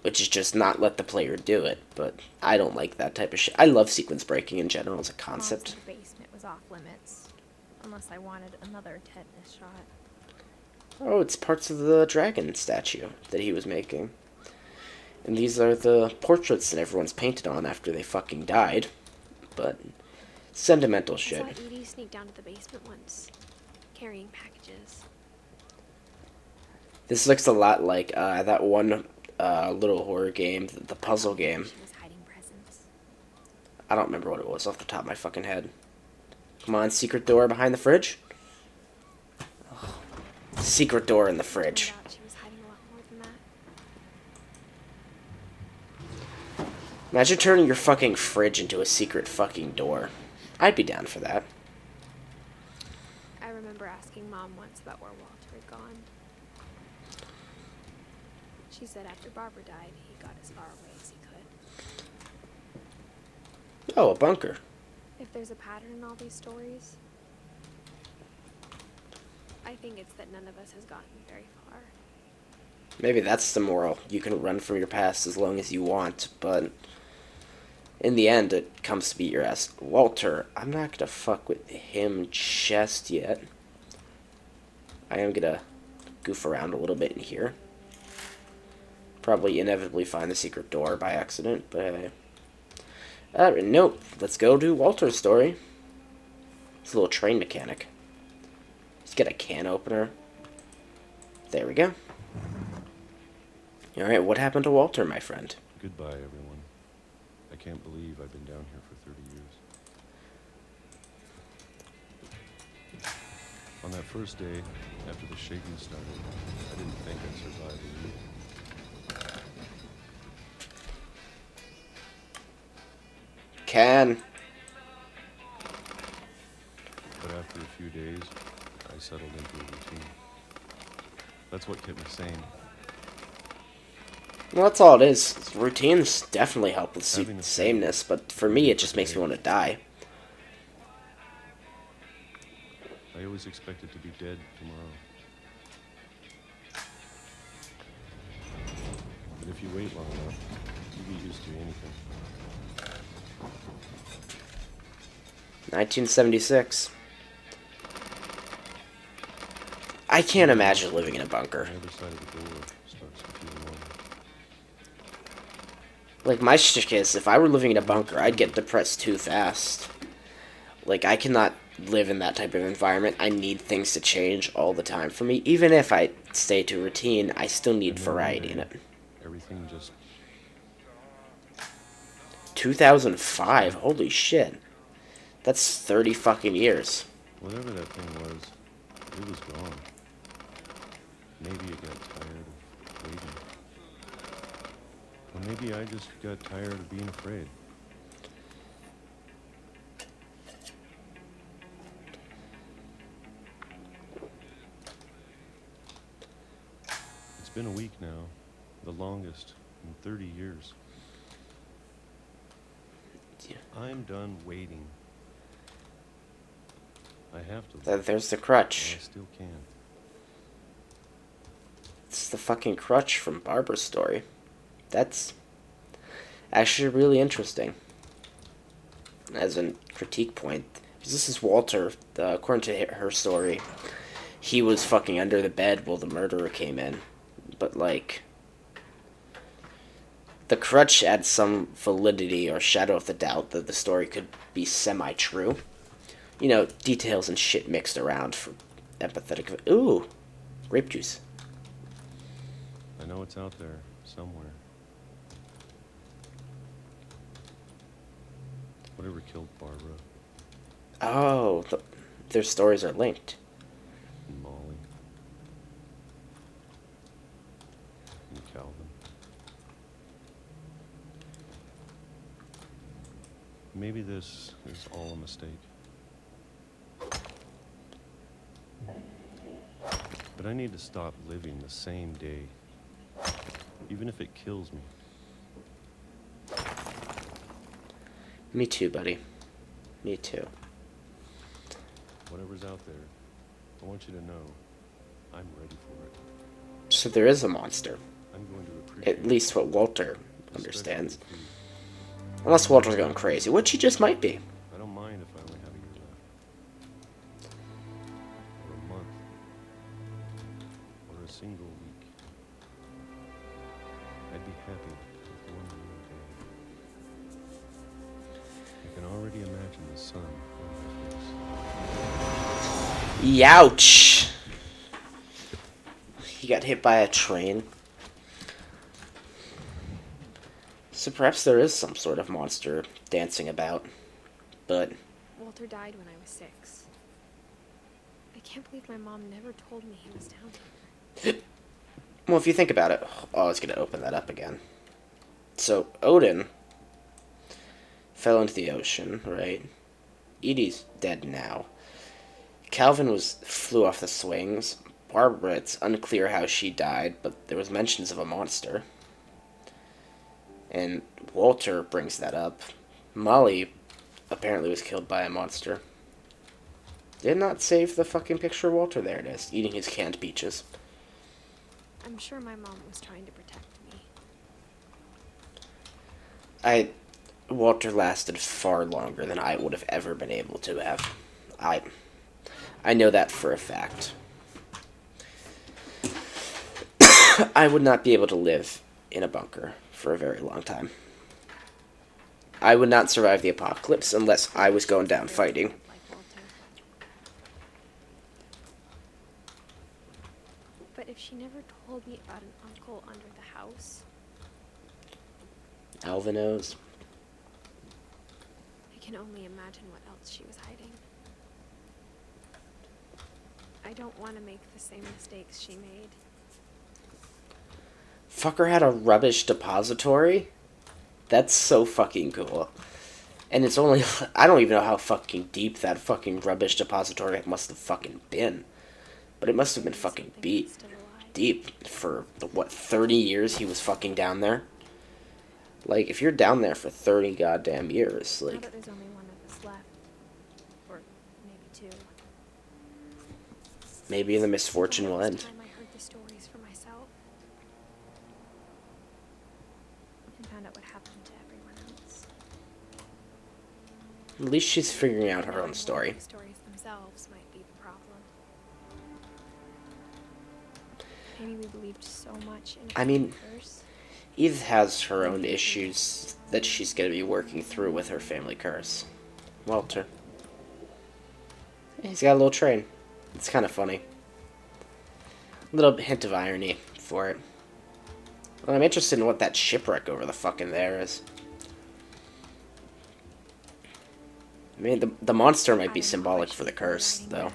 Which is just not let the player do it, but I don't like that type of shit. I love sequence breaking in general as a Mom concept. said the basement was off limits, unless I wanted another tetanus shot. Oh, it's parts of the dragon statue that he was making. And these are the portraits that everyone's painted on after they fucking died. But sentimental I shit. saw Edie sneak down to the basement once, carrying packages. This looks a lot like that one little horror game, the puzzle game. She was hiding presents. I don't remember what it was off the top of my fucking head. Come on, secret door behind the fridge? Ugh. Secret door in the fridge. Turned out she was hiding a lot more than that. Imagine turning your fucking fridge into a secret fucking door. I'd be down for that. I remember asking Mom once about where Walter had gone. She said after Barbara died, he got as far away as he could. Oh, a bunker. If there's a pattern in all these stories, I think it's that none of us has gotten very far. Maybe that's the moral. You can run from your past as long as you want, but in the end, it comes to beat your ass. Walter, I'm not gonna fuck with him just yet. I am gonna goof around a little bit in here. Probably inevitably find the secret door by accident, but nope. Let's go to Walter's story. It's a little train mechanic. Let's get a can opener. There we go. Alright, what happened to Walter, my friend? Goodbye, everyone. I can't believe I've been down here for 30 years. On that first day, after the shaking started, I didn't think I'd survive a week. Can. But after a few days, I settled into a routine. That's what kept me sane. Well, that's all it is. Routines definitely help with Having a sameness, but for me, it just makes me want to die. I always expected to be dead tomorrow. But if you wait long enough, you get used to anything. 1976. I can't imagine living in a bunker. The other side of the door starts to feel warmer. Like, my shtick is, if I were living in a bunker, I'd get depressed too fast. Like, I cannot live in that type of environment. I need things to change all the time. For me, even if I stay to routine, I still need And then variety one in day, it. everything just 2005, holy shit. That's 30 fucking years. whatever that thing was, it was gone. Maybe it got tired of waiting. Or maybe I just got tired of being afraid. It's been a week now, the longest in 30 years. Yeah. I'm done waiting. I have to. There's the And crutch. I still can. It's the fucking crutch from Barbara's story. That's actually really interesting. As a critique point. Because this is Walter. According to her story, he was fucking under the bed while the murderer came in. But, like, the crutch adds some validity or shadow of the doubt that the story could be semi-true. You know, details and shit mixed around for empathetic... Ooh! Grape juice. I know it's out there, somewhere. Whatever killed Barbara Oh, their stories are linked. and Molly and Calvin. Maybe this is all a mistake. But I need to stop living the same day, even if it kills me. Me too, buddy. Me too. Whatever's out there, I want you to know I'm ready for it. So there is a monster. I'm going to appreciate At least what Walter it, understands. especially if Unless Walter's going crazy, which he just might be. I don't mind if I only have a year left. Or a month. Or a single week. I'd be happy with 1 more day. I can already imagine the sun on my face. Youch! He got hit by a train. So perhaps there is some sort of monster dancing about. But Walter died when I was 6. I can't believe my mom never told me he was down here. well, if you think about it, oh, I was gonna open that up again. So Odin fell into the ocean, right? Edie's dead now. Calvin flew off the swings. Barbara, it's unclear how she died, but there was mentions of a monster. And Walter brings that up. Molly apparently was killed by a monster. Did not save the fucking picture of Walter. There it is, eating his canned peaches. I'm sure my mom was trying to protect me. Walter lasted far longer than I would have ever been able to have. I know that for a fact. I would not be able to live in a bunker for a very long time. I would not survive the apocalypse unless I was going down fighting. Like Walter. But if she never told me about an uncle under the house, Alvinos. I can only imagine what else she was hiding. I don't want to make the same mistakes she made. Fucker had a rubbish depository? That's so fucking cool. And it's only... I don't even know how fucking deep that fucking rubbish depository must have fucking been. But it must have been fucking Something that's still alive. deep for, what, 30 years he was fucking down there? Like, if you're down there for 30 goddamn years, Now like... that there's only one of us left, or maybe 2. Maybe the misfortune will end. Time I heard the stories for myself and found out what happened to everyone else. At least she's figuring out her Knowing own more story. of the stories themselves might be the problem. Maybe we believed so much in a I mean, curse. Edith has her own issues that she's going to be working through with her family curse. Walter. He's got a little train. It's kind of funny. A little hint of irony for it. Well, I'm interested in what that shipwreck over the fucking there is. I mean, the monster might be symbolic for the curse, though.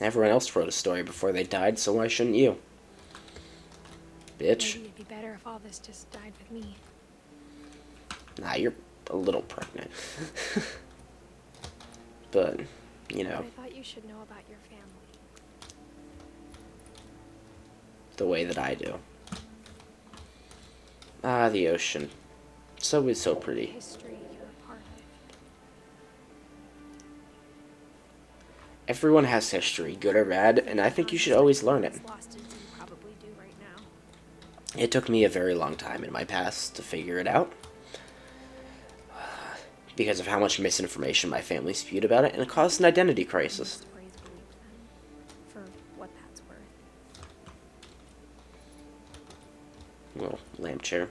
Everyone else wrote a story before they died, so why shouldn't you? Bitch. Maybe it'd be better if all this just died with me. Nah, you're a little pregnant. But, you know. But I thought you should know about your family. The way that I do. Ah, the ocean. It's always so pretty. History you're a part of. Everyone has history, good or bad, and I think you should always learn it. As lost as you probably do right now. It took me a very long time in my past to figure it out. Because of how much misinformation my family spewed about it, and it caused an identity crisis. Praise believe them. For what that's worth. Well, lamp chair.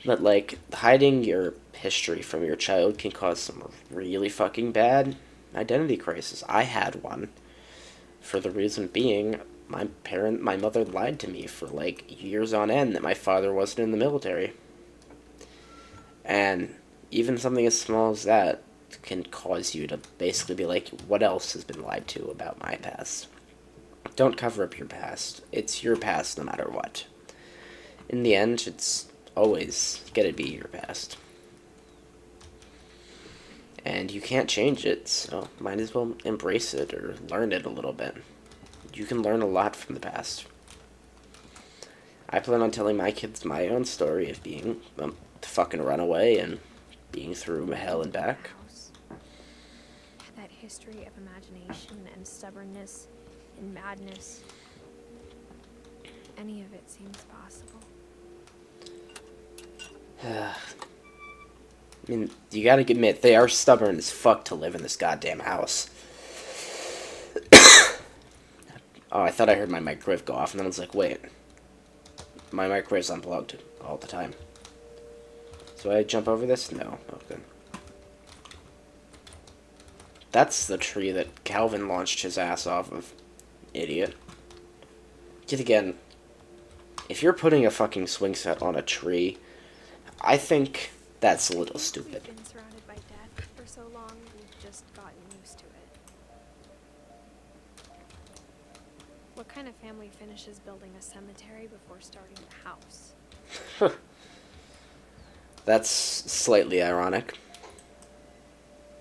But, like, hiding your history from your child can cause some really fucking bad identity crisis. I had one. For the reason being, my mother lied to me for, like, years on end that my father wasn't in the military. And even something as small as that can cause you to basically be like, what else has been lied to about my past? Don't cover up your past. It's your past no matter what. In the end, it's always gonna be your past. And you can't change it, so might as well embrace it or learn it a little bit. You can learn a lot from the past. I plan on telling my kids my own story of being a fucking runaway and being through hell and back. That history of imagination and stubbornness and madness. Any of it seems possible. I mean, you gotta admit, they are stubborn as fuck to live in this goddamn house. Oh, I thought I heard my microwave go off, and then I was like, wait. My microwave's unplugged all the time. So I jump over this? No. Okay. That's the tree that Calvin launched his ass off of. Idiot. Yet again, if you're putting a fucking swing set on a tree, I think that's a little stupid. We've been surrounded by death for so long, we've just gotten used to it. What kind of family finishes building a cemetery before starting a house? That's slightly ironic.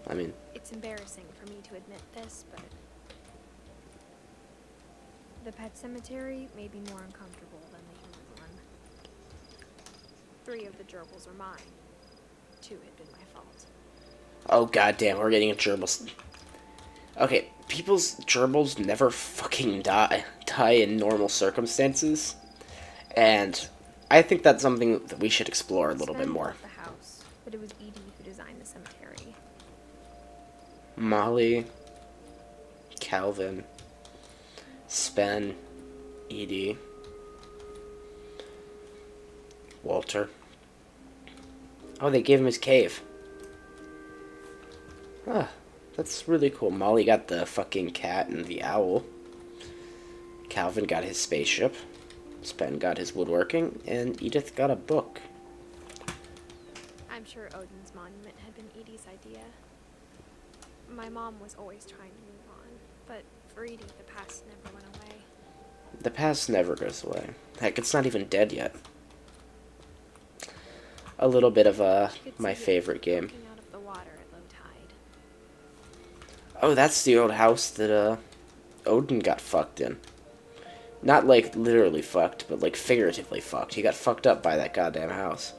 I mean... It's embarrassing for me to admit this, but... the pet cemetery made me more uncomfortable than the human one. 3 of the gerbils are mine. 2 had been my fault. Oh goddamn, we're getting a gerbils. Okay, people's gerbils never fucking die in normal circumstances. And I think that's something that we should explore a little bit more. The house, but it was Edie who designed the cemetery. Molly, Calvin, Spen, Edie, Walter. Oh, they gave him his cave. Ah, that's really cool. Molly got the fucking cat and the owl. Calvin got his spaceship. Spen got his woodworking, and Edith got a book. I'm sure Odin's monument had been Edie's idea. My mom was always trying to move on, but for Edie, the past never went away. The past never goes away. Heck, it's not even dead yet. A little bit of my favorite game. Out of the water at low tide. Oh, that's the old house that Odin got fucked in. Not like literally fucked, but like figuratively fucked. He got fucked up by that goddamn house.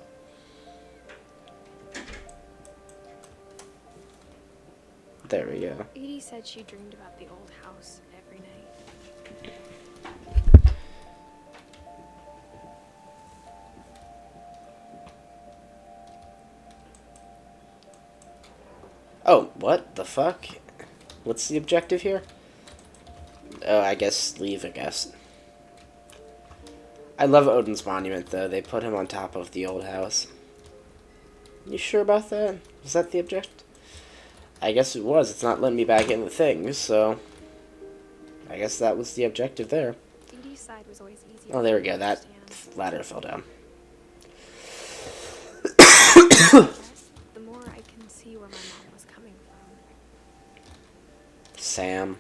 There we go. Edie said she dreamed about the old house every night. Oh, what the fuck? What's the objective here? Oh, I guess leave, I guess. I love Odin's monument, though. They put him on top of the old house. You sure about that? Was that the objective? I guess it was. It's not letting me back in the things, so... I guess that was the objective there. Edie's side was always easier. Oh, there we go. to That understand. ladder fell down. The more I can see where my mom was coming from. Sam, My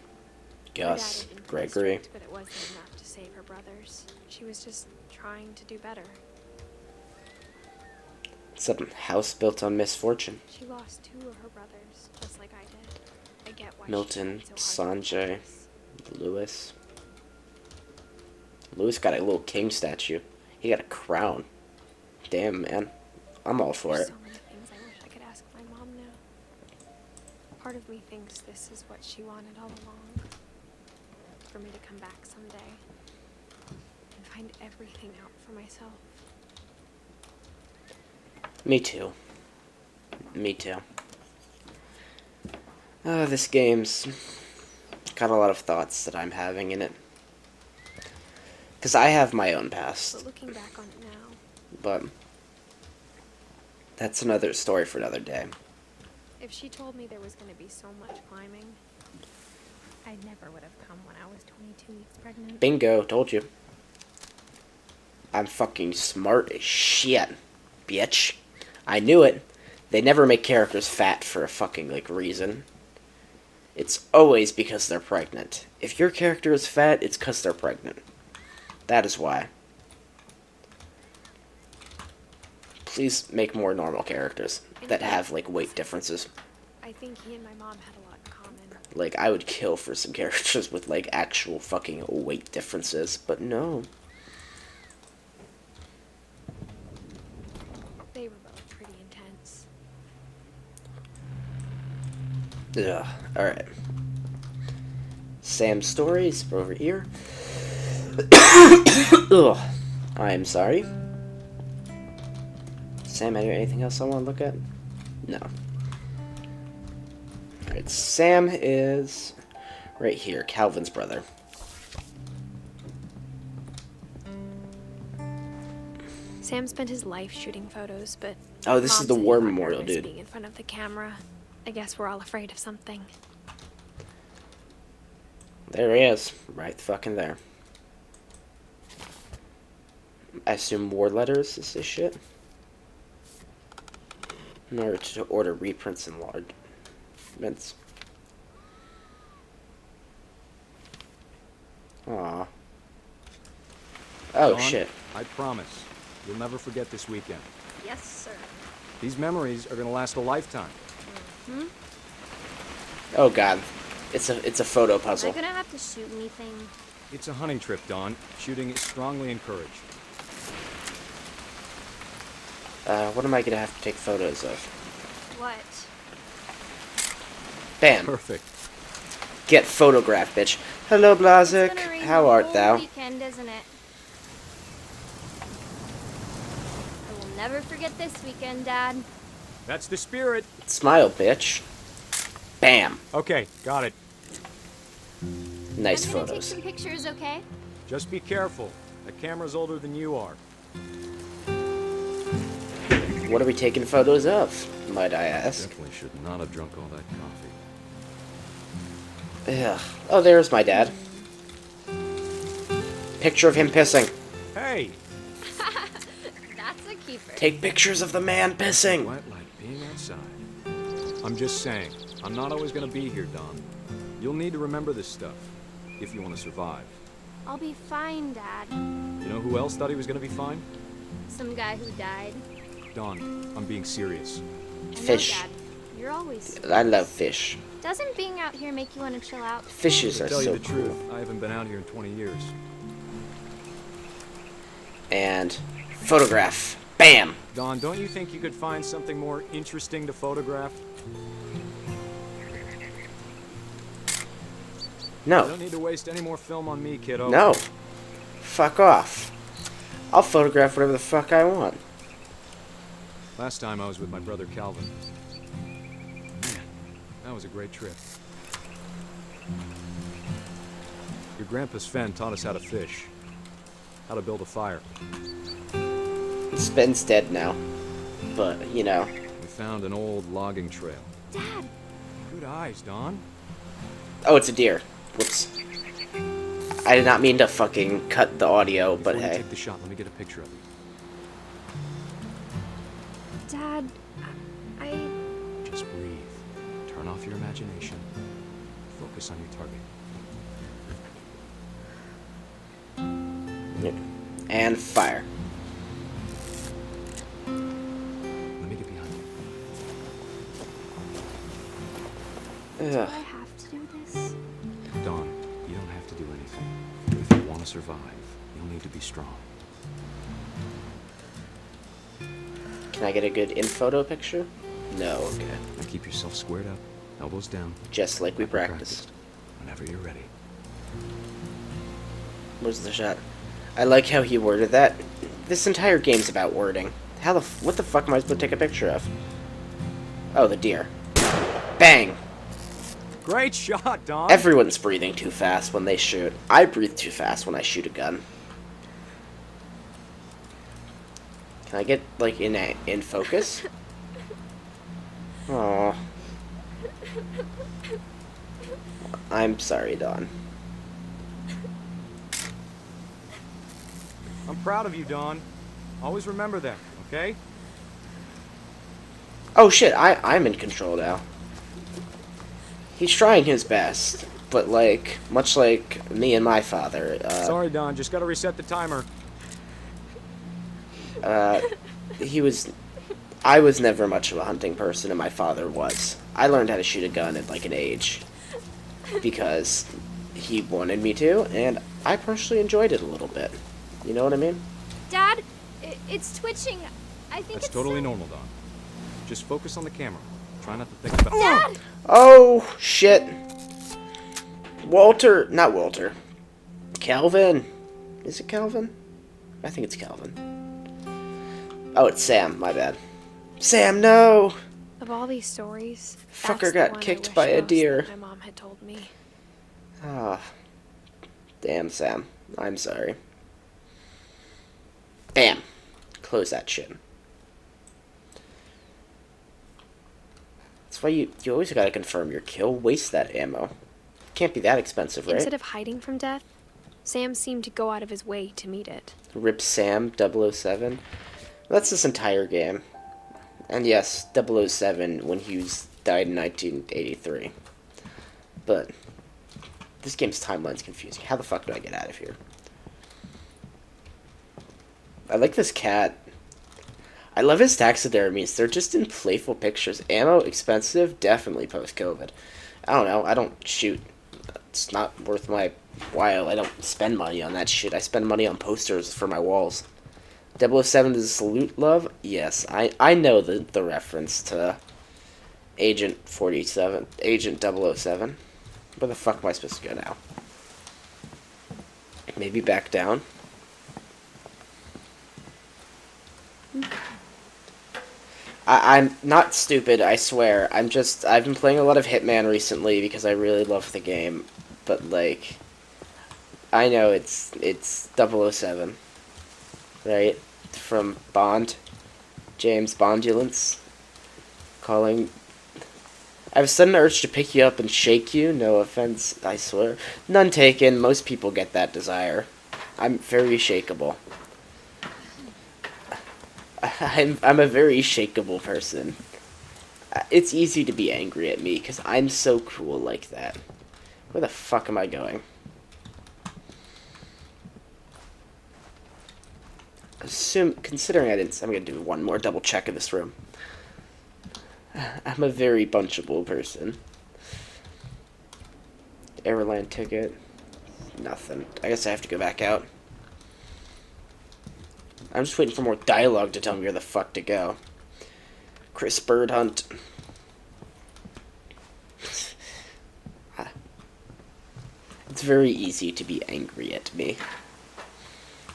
dad Gus, had been pretty Gregory. strict, but it wasn't enough to save her brothers. She was just trying to do better. It's a house built on misfortune. She lost 2 of her brothers, just like I did. I get why Milton, she tried so hard to Sanjay, protect us. Lewis. Lewis got a little king statue. He got a crown. Damn, man. I'm all for it. So many things I wish I could ask my mom now. Part of me thinks this is what she wanted all along. For me to come back someday and find everything out for myself. Me too. Me too. This game's got a lot of thoughts that I'm having in it. Because I have my own past. But looking back on it now, But that's another story for another day. if she told me there was going to be so much climbing, I never would have come when I was 22 weeks pregnant. Bingo, told you. I'm fucking smart as shit, bitch. I knew it. They never make characters fat for a fucking, like, reason. It's always because they're pregnant. If your character is fat, it's because they're pregnant. That is why. Please make more normal characters that have, like, weight differences. I think he and my mom had a lot in common. Like, I would kill for some characters with, like, actual fucking weight differences, but no. They were both pretty intense. Ugh, alright. Sam's stories over here. Ugh, I'm sorry. Sam, anything else I want to look at? No. Alright, Sam is right here, Calvin's brother. Sam spent his life shooting photos, but Oh, this Mom is the said he war got memorial, nervous dude. being in front of the camera. I guess we're all afraid of something. There he is, right fucking there. I assume war letters is this shit. In order to order reprints and enlargements. Aw. Oh Dawn, shit. I promise. You'll never forget this weekend. Yes, sir. These memories are gonna last a lifetime. Oh god. It's a photo Am I puzzle. gonna have to shoot anything? It's a hunting trip, Dawn. Shooting is strongly encouraged. What am I gonna have to take photos of? What? Bam. Perfect. Get photographed, bitch. Hello, Blazik. It's gonna rain How the art whole thou? Weekend, isn't it? I will never forget this weekend, Dad. That's the spirit. Smile, bitch. Bam. Okay, got it. Nice I'm gonna photos. take some pictures, okay? Just be careful. That camera's older than you are. What are we taking photos of, might I ask? Definitely should not have drunk all that coffee. Ugh. Oh, there's my dad. Picture of him pissing. Hey! That's a keeper. Take pictures of the man pissing. What, like being outside? I'm just saying, I'm not always gonna be here, Dawn. You'll need to remember this stuff, if you want to survive. I'll be fine, Dad. You know who else thought he was gonna be fine? Some guy who died. Dawn, I'm being serious. I know, Fish. Dad. You're always. I love fish. Doesn't being out here make you want to chill out? Fishes To are tell so you the cool. truth, I haven't been out here in 20 years. And photograph. Bam. Dawn, don't you think you could find something more interesting to photograph? You No. don't need to waste any more film on me, kiddo. No. Fuck off. I'll photograph whatever the fuck I want. Last time I was with my brother Calvin. Man, that was a great trip. Your grandpa Sven taught us how to fish, how to build a fire. Sven's dead now, but you know. We found an old logging trail. Dad! Good eyes, Don. Oh, it's a deer. Whoops. I did not mean to fucking cut the audio, but Before you hey. take the shot, let me get a picture of you. Dad, I... Just breathe. Turn off your imagination. Focus on your target. And fire. Let me get behind you. Do I Ugh. have to do this? Dawn, you don't have to do anything. But if you want to survive, you'll need to be strong. Can I get a good in-photo picture? No, okay. Now keep yourself squared up, elbows down. Just like we like practiced. Whenever you're ready. Where's the shot? I like how he worded that. This entire game's about wording. What the fuck am I supposed to take a picture of? Oh, the deer. Bang! Great shot, Don! Everyone's breathing too fast when they shoot. I breathe too fast when I shoot a gun. Can I get, like, in focus? Aww. I'm sorry, Dawn. I'm proud of you, Don. Always remember that, okay? Oh shit, I'm in control now. He's trying his best, but like, much like me and my father, Sorry, Don, just gotta reset the timer. I was never much of a hunting person, and my father was. I learned how to shoot a gun at like an age, because he wanted me to, and I personally enjoyed it a little bit. You know what I mean? Dad, it's twitching. I think That's it's totally sick. normal, Don. Just focus on the camera. Try not to think about... Dad! Oh, shit. Not Walter. Calvin. Is it Calvin? I think it's Calvin. Oh, it's Sam, my bad. Sam, no! Of all these stories, Fucker that's the got one I kicked wish by a most deer. that my mom had told me. Ah. Damn, Sam. I'm sorry. Bam. Close that shit. That's why you always gotta confirm your kill. Waste that ammo. Can't be that expensive, right? Instead of hiding from death, Sam seemed to go out of his way to meet it. Rip Sam 007. That's this entire game. And yes, 007 when he died in 1983. But this game's timeline's confusing. How the fuck do I get out of here? I like this cat. I love his taxidermies. They're just in playful pictures. Ammo expensive, definitely post-COVID. I don't know. I don't shoot. It's not worth my while. I don't spend money on that shit. I spend money on posters for my walls. 007 is a salute, love? Yes, I know the reference to Agent 47, Agent 007. Where the fuck am I supposed to go now? Maybe back down? I'm not stupid, I swear. I've been playing a lot of Hitman recently because I really love the game. But, like, I know it's 007, right? From Bond. James Bondulance. Calling... I have a sudden urge to pick you up and shake you. No offense, I swear. None taken. Most people get that desire. I'm very shakeable. I'm a very shakeable person. It's easy to be angry at me, because I'm so cool like that. Where the fuck am I going? Considering I'm gonna do one more double check in this room. I'm a very bunchable person. Airline ticket. Nothing. I guess I have to go back out. I'm just waiting for more dialogue to tell me where the fuck to go. Chris Bird Hunt. It's very easy to be angry at me.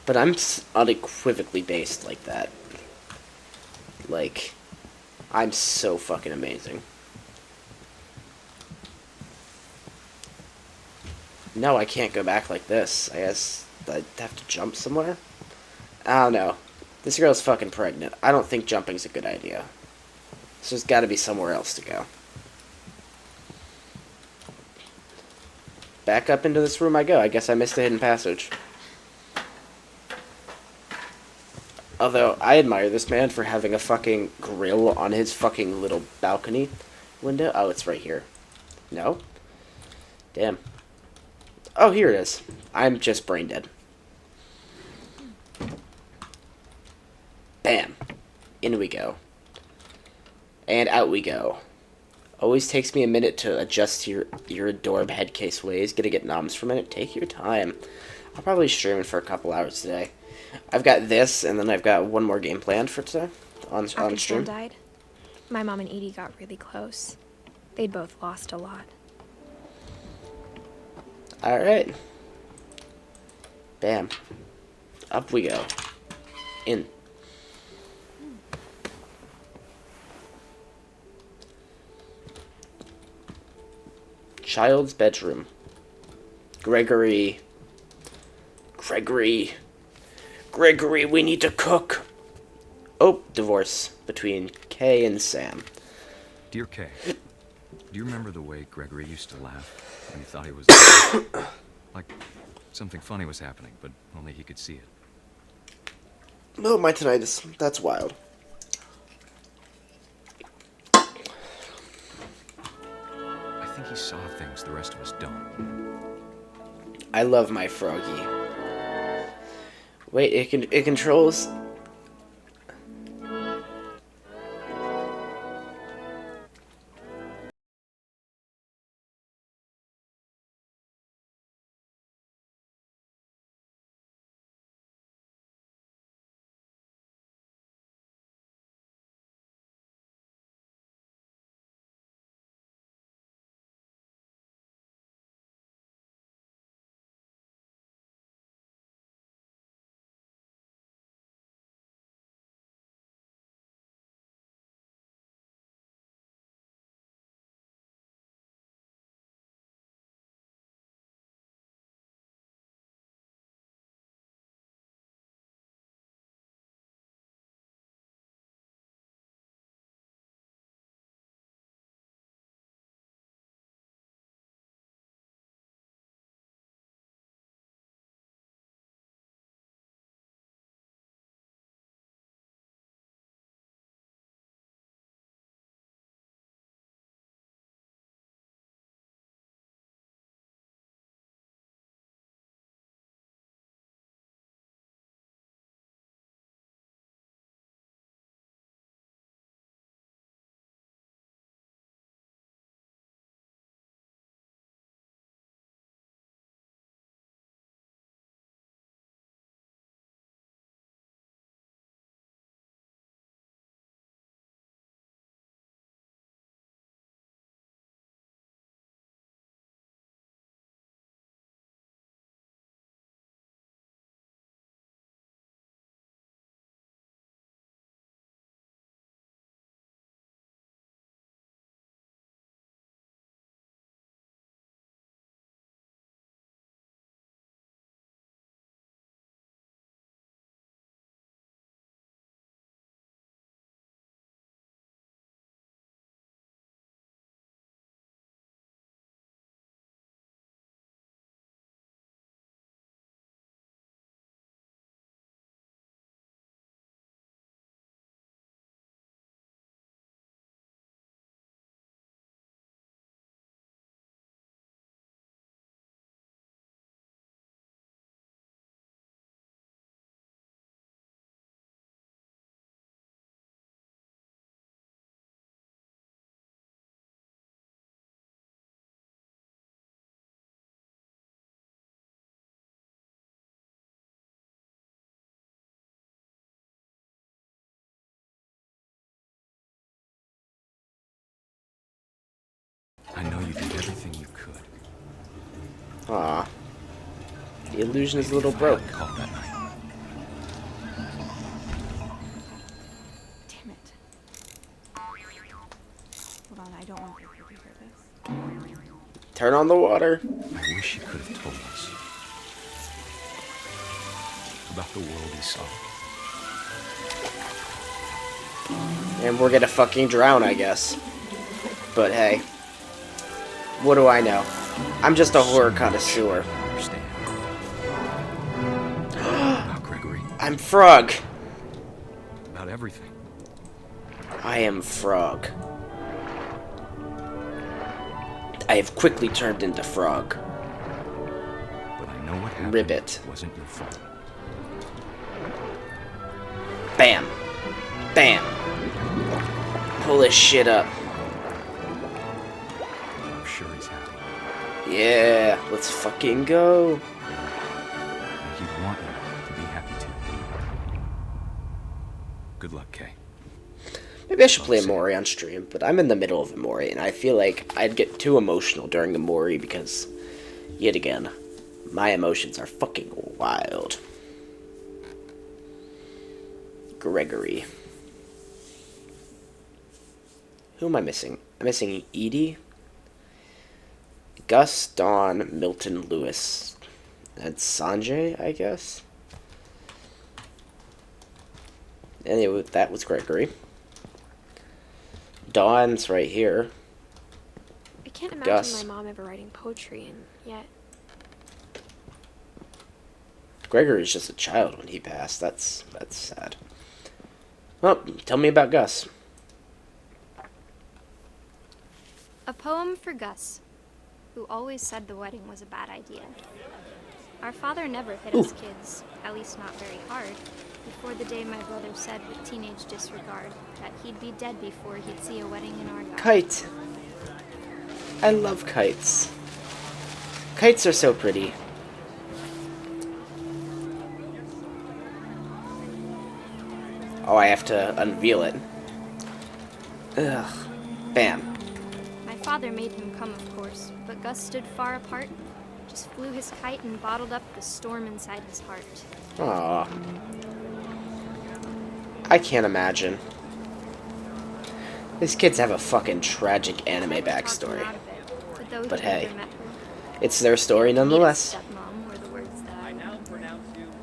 But I'm unequivocally based like that. Like, I'm so fucking amazing. No, I can't go back like this. I guess I'd have to jump somewhere? I don't know. This girl's fucking pregnant. I don't think jumping's a good idea. So there's gotta be somewhere else to go. Back up into this room I go. I guess I missed the hidden passage. Although, I admire this man for having a fucking grill on his fucking little balcony window. Oh, it's right here. No? Damn. Oh, here it is. I'm just brain dead. Bam. In we go. And out we go. Always takes me a minute to adjust to your adorable head case ways. Gonna get noms for a minute. Take your time. I'll probably stream it for a couple hours today. I've got this, and then I've got one more game planned for today on After stream. Sam died, my mom and Edie got really close. They'd both lost a lot. Alright. Bam. Up we go. In. Child's bedroom. Gregory, we need to cook. Oh, divorce between Kay and Sam. Dear Kay, do you remember the way Gregory used to laugh when he thought he was like something funny was happening, but only he could see it? Oh, my tinnitus. That's wild. I think he saw things the rest of us don't. I love my froggy. Wait, it controls. I know you did everything you could. Aw. The illusion is a little If I broke. hadn't called that night. Damn it. Hold on, I don't want to hear this. Turn on the water. Damn I wish he could have told us about the world he saw. And we're gonna fucking drown, I guess. But hey, what do I know? I'm just a horror connoisseur. Understand. About Gregory. I'm Frog. About everything. I am Frog. I have quickly turned into Frog. But I know what happened. Ribbit. Wasn't your fault. Bam. Bam. Pull this shit up. I'm sure he's happy. Yeah, let's fucking go. And he'd want you to be happy too. Good luck, Kay. Maybe I should play Amori on stream, but I'm in the middle of Amori, and I feel like I'd get too emotional during Amori because, yet again, my emotions are fucking wild. Gregory. Who am I missing? I'm missing Edie, Gus, Dawn, Milton, Lewis, and Sanjay, I guess. Anyway, that was Gregory. Dawn's right here. I can't imagine Gus. my mom ever writing poetry, and yet Gregory's just a child when he passed. That's sad. Well, tell me about Gus. A poem for Gus, who always said the wedding was a bad idea. Our father never hit us kids, at least not very hard, before the day my brother said with teenage disregard that he'd be dead before he'd see a wedding in our yard. Kite. I love kites. Kites are so pretty. Oh, I have to unveil it. Ugh. Bam. My father made him come, of course, but Gus stood far apart, just flew his kite and bottled up the storm inside his heart. Aw. I can't imagine. These kids have a fucking tragic anime backstory. But hey, it's their story nonetheless.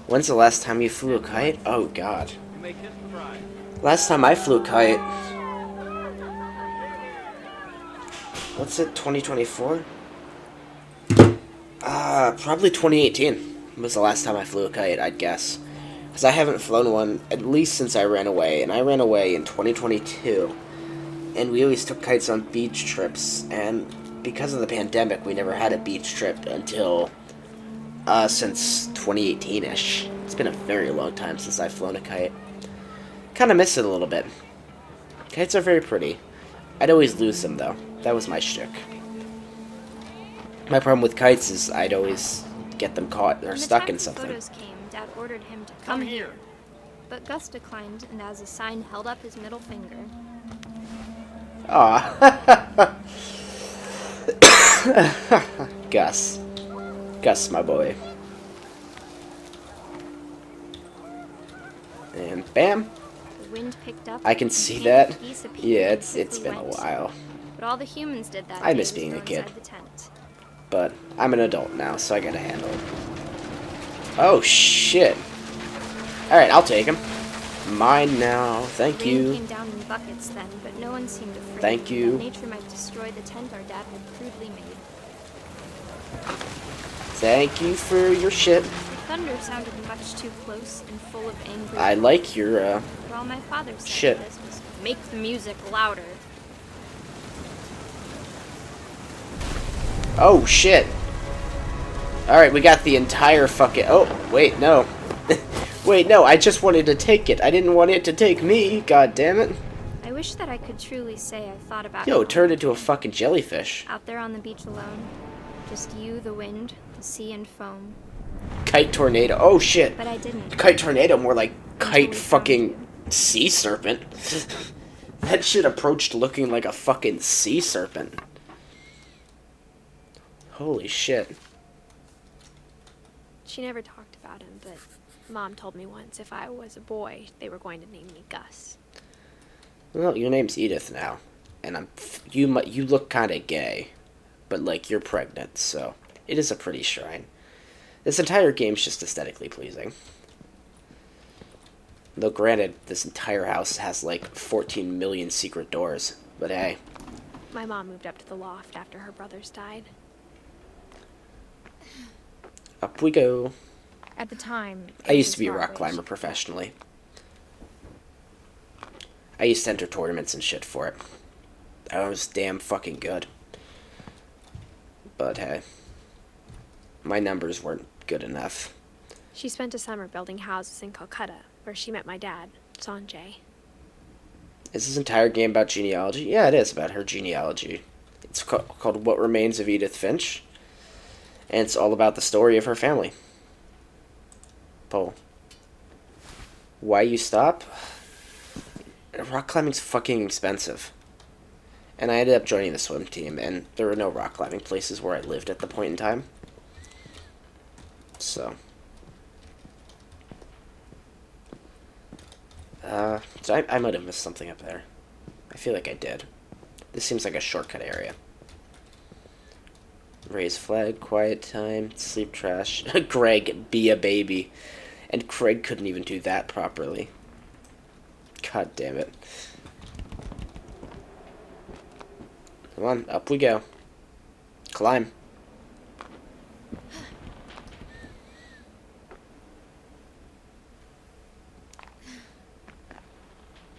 When's the last time you flew a kite? Oh god. Last time I flew a kite... What's it, 2024? Probably 2018 was the last time I flew a kite, I'd guess. Because I haven't flown one, at least since I ran away. And I ran away in 2022. And we always took kites on beach trips. And because of the pandemic, we never had a beach trip until... since 2018-ish. It's been a very long time since I've flown a kite. Kind of miss it a little bit. Kites are very pretty. I'd always lose them, though. That was my shtick. My problem with kites is I'd always get them caught or stuck in something. When the time for photos came, Dad ordered him to come here. But Gus declined, and as a sign held up his middle finger. Aw. Gus. Gus, my boy. And bam. The wind picked up. I can see that. Yeah, it's been a while. But all the humans did that. I miss being a kid. But I'm an adult now, so I gotta handle it. Oh shit. Alright, I'll take him. Mine now. Thank Rain you. came down in buckets then, but no one seemed afraid. Thank you. That nature might destroy the tent our dad had crudely made. Thank you for your shit. The thunder sounded much too close and full of anger. I like your But all my father said shit. to this was, make the music louder. Oh shit. Alright, we got the entire fucking... Oh, wait, no. Wait, no, I just wanted to take it. I didn't want it to take me. God damn it. I wish that I could truly say I thought about Yo, you. turned into a fucking jellyfish. Out there on the beach alone. Just you, the wind, the sea and foam. Kite tornado. Oh shit. But I didn't. Kite tornado, more like kite we found fucking sea serpent. That shit approached looking like a fucking sea serpent. Holy shit. she never talked about him, but Mom told me once if I was a boy, they were going to name me Gus. Well, your name's Edith now, and you look kind of gay, but like you're pregnant, so It is a pretty shrine. This entire game's just aesthetically pleasing. Though granted, this entire house has like 14 million secret doors. But hey. My mom moved up to the loft after her brothers died. Up we go. At the time, I used to be a rock climber professionally. I used to enter tournaments and shit for it. I was damn fucking good. But hey. My numbers weren't good enough. She spent a summer building houses in Calcutta, where she met my dad, Sanjay. Is this entire game about genealogy? Yeah, it is about her genealogy. It's called What Remains of Edith Finch. And it's all about the story of her family. Paul. Why you stop? Rock climbing's fucking expensive. And I ended up joining the swim team, and there were no rock climbing places where I lived at the point in time. So I might have missed something up there. I feel like I did. This seems like a shortcut area. Raise flag, quiet time, sleep trash. Greg, be a baby. And Craig couldn't even do that properly. God damn it. Come on, up we go. Climb.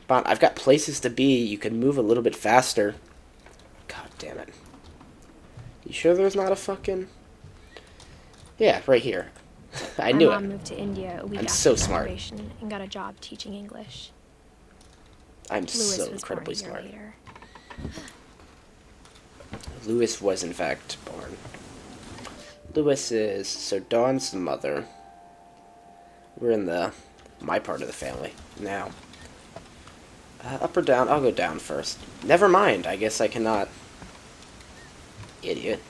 Bon, I've got places to be. You can move a little bit faster. God damn it. You sure there's not a fucking... Yeah, right here. I knew it. My mom moved to India a week I'm after so smart. graduation and got a job teaching English. I'm Louis so was incredibly born a smart. year later. Louis was in fact born. Louis is... So Dawn's the mother. We're in my part of the family now. Up or down? I'll go down first. Never mind. I guess I cannot. Idiot.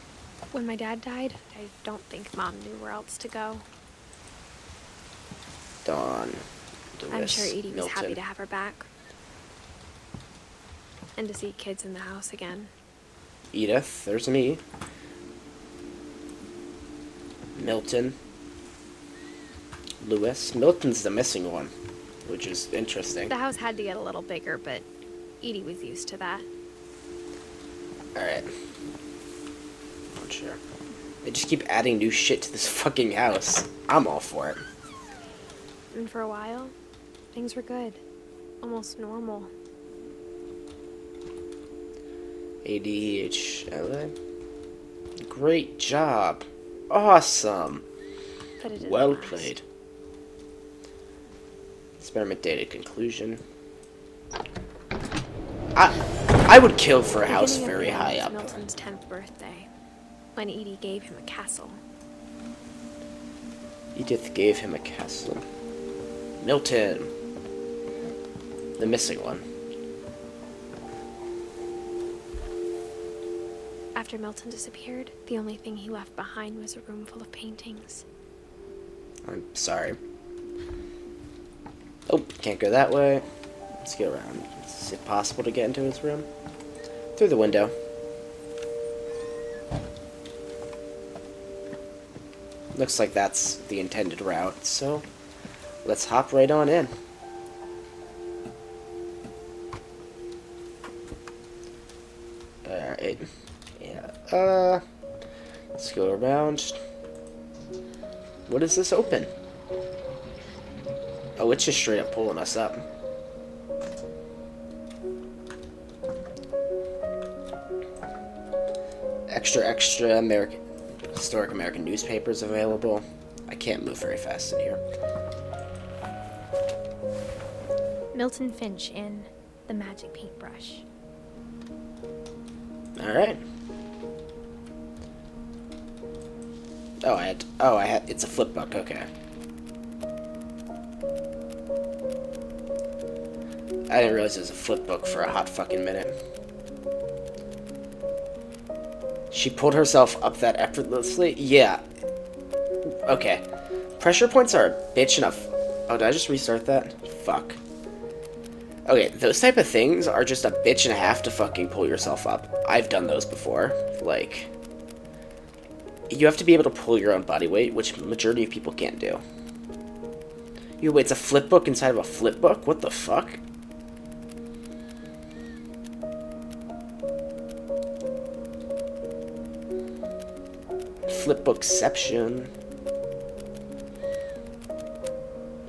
When my dad died, I don't think Mom knew where else to go. Dawn. Louis, I'm sure Edie was Milton. happy to have her back. And to see kids in the house again. Edith. There's me. Milton. Louis. Milton's the missing one, which is interesting. The house had to get a little bigger, but Edie was used to that. Alright. Not sure. They just keep adding new shit to this fucking house. I'm all for it. And for a while, things were good. Almost normal. ADHLA. Great job. Awesome. But it didn't Well last. played. Experiment dated conclusion. I would kill for a house Beginning of very the high year up. was Milton's 10th birthday, when Edie gave him a castle. Edith gave him a castle. Milton. The missing one. After Milton disappeared, the only thing he left behind was a room full of paintings. I'm sorry. Oh, can't go that way. Let's go around. Is it possible to get into his room? Through the window. Looks like that's the intended route, so let's hop right on in. Alright. Yeah. Let's go around. What is this open? Oh, it's just straight up pulling us up. Extra American, historic American newspapers available. I can't move very fast in here. Milton Finch in The Magic Paintbrush. Alright. It's a flip book, okay. I didn't realize it was a flip book for a hot fucking minute. She pulled herself up that effortlessly? Yeah. Okay. Pressure points are a bitch enough. Oh, did I just restart that? Fuck. Okay, those type of things are just a bitch and a half to fucking pull yourself up. I've done those before. Like, You have to be able to pull your own body weight, which majority of people can't do. You wait, it's a flip book inside of a flip book? What the fuck? Flip bookception.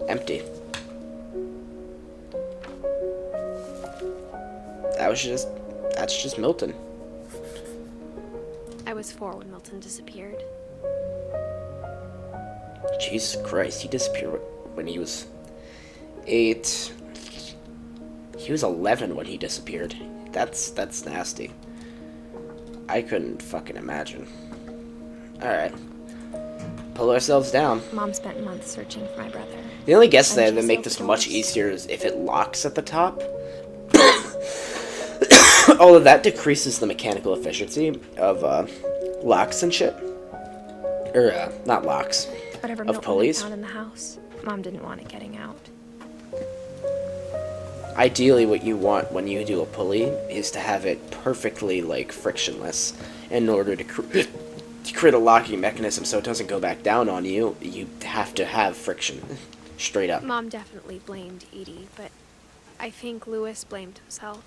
Empty. That's just Milton. I was 4 when Milton disappeared. Jesus Christ, he disappeared when he was 8. He was 11 when he disappeared. That's nasty. I couldn't fucking imagine. Alright. Pull ourselves down. Mom spent months searching for my brother. The only guess And that she would make sealed this the much doors. easier is if it locks at the top. Although that decreases the mechanical efficiency of locks and shit. Or, not locks. Whatever Of Milton had pulleys. found in the house, Mom didn't want it getting out. Ideally, what you want when you do a pulley is to have it perfectly, like, frictionless. In order to create a locking mechanism so it doesn't go back down on you, you have to have friction. Straight up. Mom definitely blamed Edie, but I think Lewis blamed himself.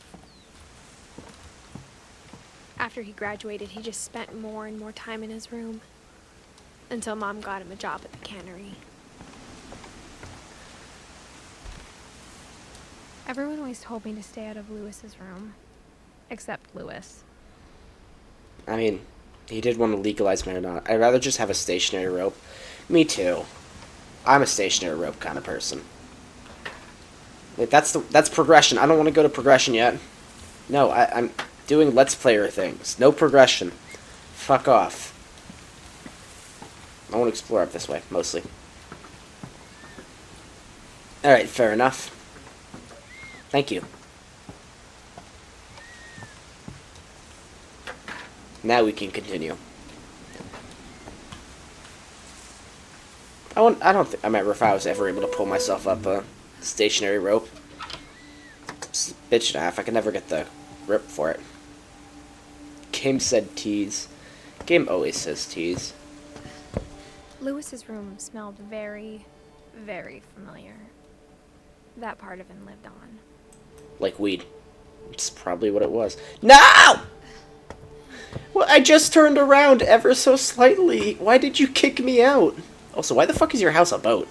After he graduated, he just spent more and more time in his room. Until Mom got him a job at the cannery. Everyone always told me to stay out of Lewis's room. Except Lewis. I mean, he did want to legalize marijuana. I'd rather just have a stationary rope. Me too. I'm a stationary rope kind of person. Like, that's progression. I don't want to go to progression yet. No, I'm doing Let's Player things. No progression. Fuck off. I want to explore up this way, mostly. Alright, fair enough. Thank you. Now we can continue. I don't remember if I was ever able to pull myself up a stationary rope. Just a bitch and a half. I could never get the grip for it. Game said tease. Game always says tease. Lewis's room smelled very, very familiar. That part of him lived on. Like weed. It's probably what it was. No! Well, I just turned around ever so slightly. Why did you kick me out? Also, why the fuck is your house a boat?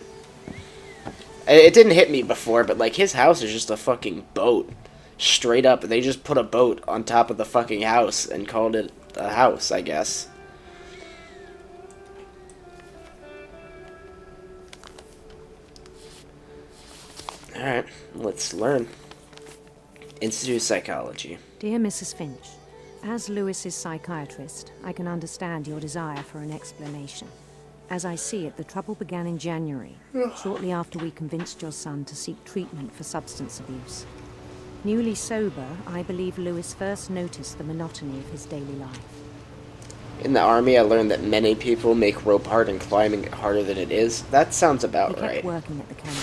It didn't hit me before, but like his house is just a fucking boat. Straight up, they just put a boat on top of the fucking house and called it a house, I guess. Alright, let's learn. Institute of Psychology. Dear Mrs. Finch, as Lewis's psychiatrist, I can understand your desire for an explanation. As I see it, the trouble began in January, shortly after we convinced your son to seek treatment for substance abuse. Newly sober, I believe Lewis first noticed the monotony of his daily life. In the army, I learned that many people make rope hard and climbing it harder than it is. That sounds He about kept right. working at the cannery,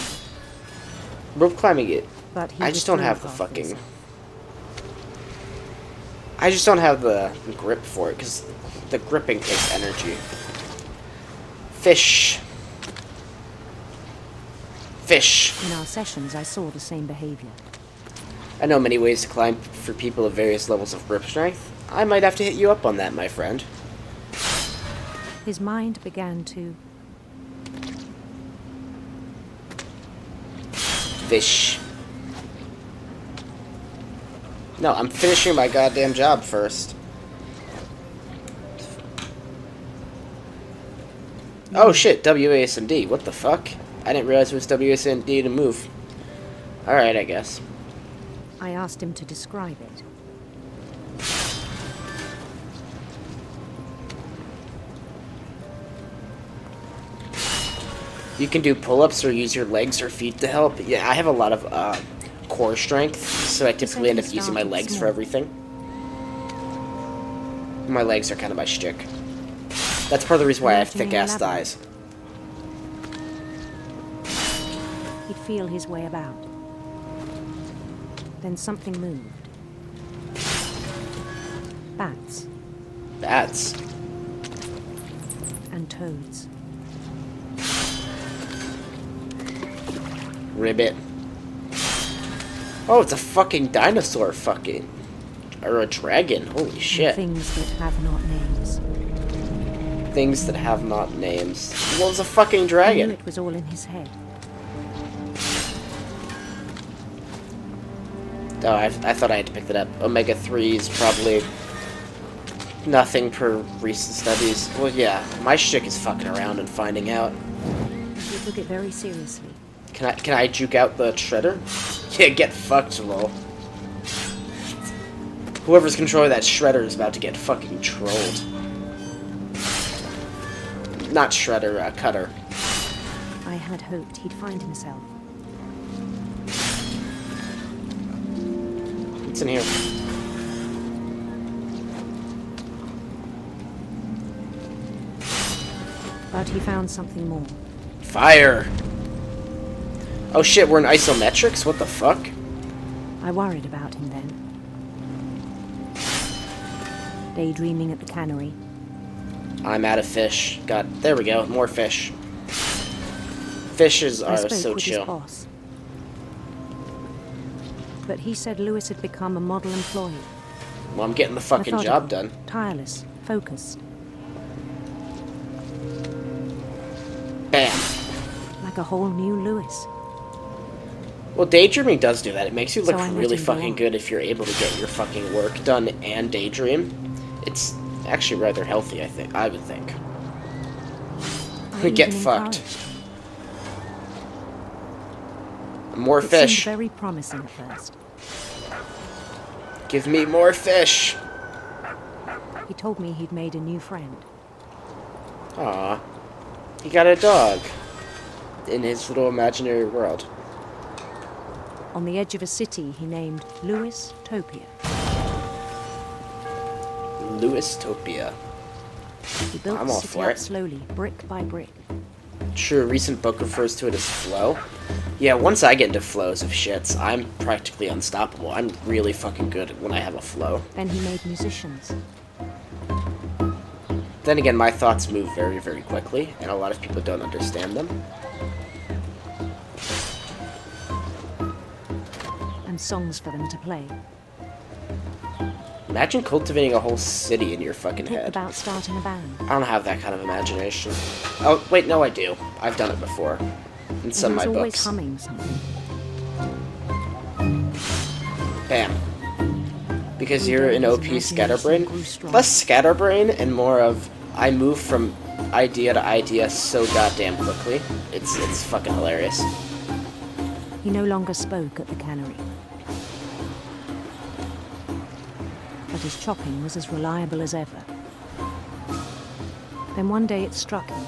Rope climbing it. but he I just don't withdrew have the after fucking... himself. I just don't have the grip for it, because the gripping takes energy. Fish. Fish. In our sessions, I saw the same behavior. I know many ways to climb for people of various levels of grip strength. I might have to hit you up on that, my friend. His mind began to... Fish. No, I'm finishing my goddamn job first. Oh shit, WASD. What the fuck? I didn't realize it was WASD to move. Alright, I guess. I asked him to describe it. You can do pull-ups or use your legs or feet to help. Yeah, I have a lot of core strength, so I typically end up using my legs for everything. My legs are kind of my shtick. That's part of the reason why I have thick-ass thighs. He'd feel his way about. Then something moved. Bats. Bats. and toads. Ribbit. Oh, it's a fucking dinosaur fucking. Or a dragon. Holy And shit. things that have not names. Things that have not names. What was a fucking I knew dragon? it was all in his head. Oh, I thought I had to pick that up. Omega-3 is probably nothing per recent studies. Well, yeah, my shtick is fucking around and finding out. He took it very seriously. Can I juke out the shredder? Yeah, get fucked, lol. Whoever's controlling that shredder is about to get fucking trolled. Not shredder, cutter. I had hoped he'd find himself. What's in here? But he found something more. Fire! Oh shit, we're in isometrics? What the fuck? I worried about him then. Daydreaming at the cannery. I'm out of fish. God, there we go. More fish. Fishes I are spoke so with chill. his boss. But he said Lewis had become a model employee. Well, I'm getting the fucking Methodical, job done. Tireless, focused. Bam. Like a whole new Lewis. Well, daydreaming does do that. It makes you look So I let really him go fucking on. good if you're able to get your fucking work done and daydream. It's actually rather healthy, I would think. I Get even fucked. encouraged. More It fish. seemed very promising at first. Give me more fish. He told me he'd made a new friend. Aw. He got a dog. In his little imaginary world. On the edge of a city he named Lewis Topia. Lewistopia. He built I'm the all city for up it. slowly, brick by brick. True, a recent book refers to it as flow. Yeah, once I get into flows of shits, I'm practically unstoppable. I'm really fucking good when I have a flow. Then he made musicians. Then again, my thoughts move very, very quickly, and a lot of people don't understand them. And songs for them to play. Imagine cultivating a whole city in your fucking Talked head. about starting a band. I don't have that kind of imagination. Oh, wait, no, I do. I've done it before. In some of He my was always books. humming something. Bam. Because Every you're day an his OP imagination scatterbrain. grew strong. Less scatterbrain and more of I move from idea to idea so goddamn quickly. It's fucking hilarious. He no longer spoke at the cannery. But his chopping was as reliable as ever. Then one day it struck him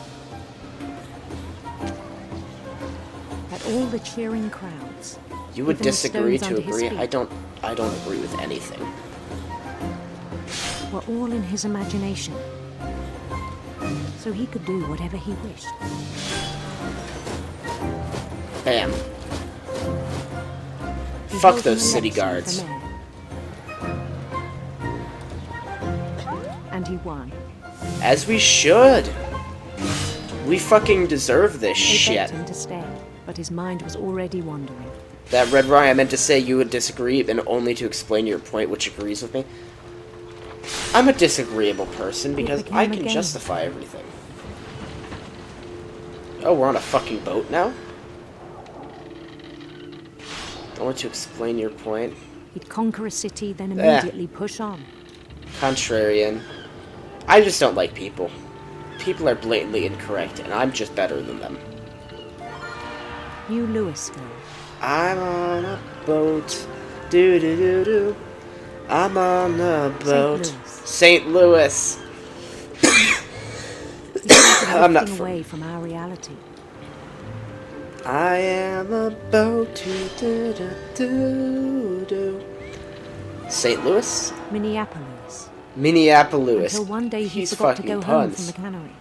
that all the cheering crowds, You would even the disagree stones to under his agree. feet, I don't agree with anything. were all in his imagination. So he could do whatever he wished. Bam. He Fuck held those an city election guards. for mayor. And he won. As we should. We fucking deserve this They shit. begged him to stay, but his mind was already wandering. That Red Rye, I meant to say you would disagree, and only to explain your point, which agrees with me. I'm a disagreeable person because became I a can game. justify everything. Oh, we're on a fucking boat now? I want to explain your point. He'd conquer a city, then immediately push on. Contrarian. I just don't like people. People are blatantly incorrect, and I'm just better than them. New Louisville. I'm on a boat. Do-do-do-do. I'm on a boat. St. Louis. I'm not Drifting from. away from our reality. I am a boat. Do-do-do-do-do. St. Louis? Minneapolis. Minneapolis. Until one day he He's forgot to fucking go home from puns. the cannery.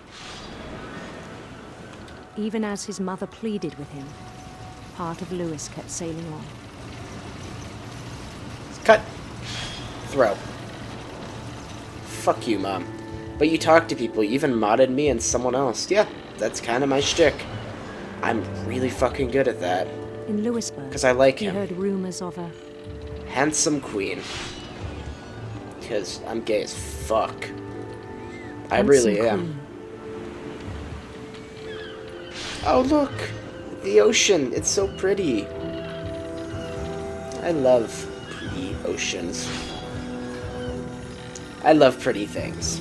Even as his mother pleaded with him, part of Lewis kept sailing on. Cut. Throw. Fuck you, Mom. But you talk to people, you even modded me and someone else. Yeah, that's kind of my shtick. I'm really fucking good at that. In Lewisburg, 'Cause I like he him. heard rumors of a Handsome queen. Because I'm gay as fuck. I handsome really am. queen. Oh, look! The ocean. It's so pretty. I love pretty oceans. I love pretty things.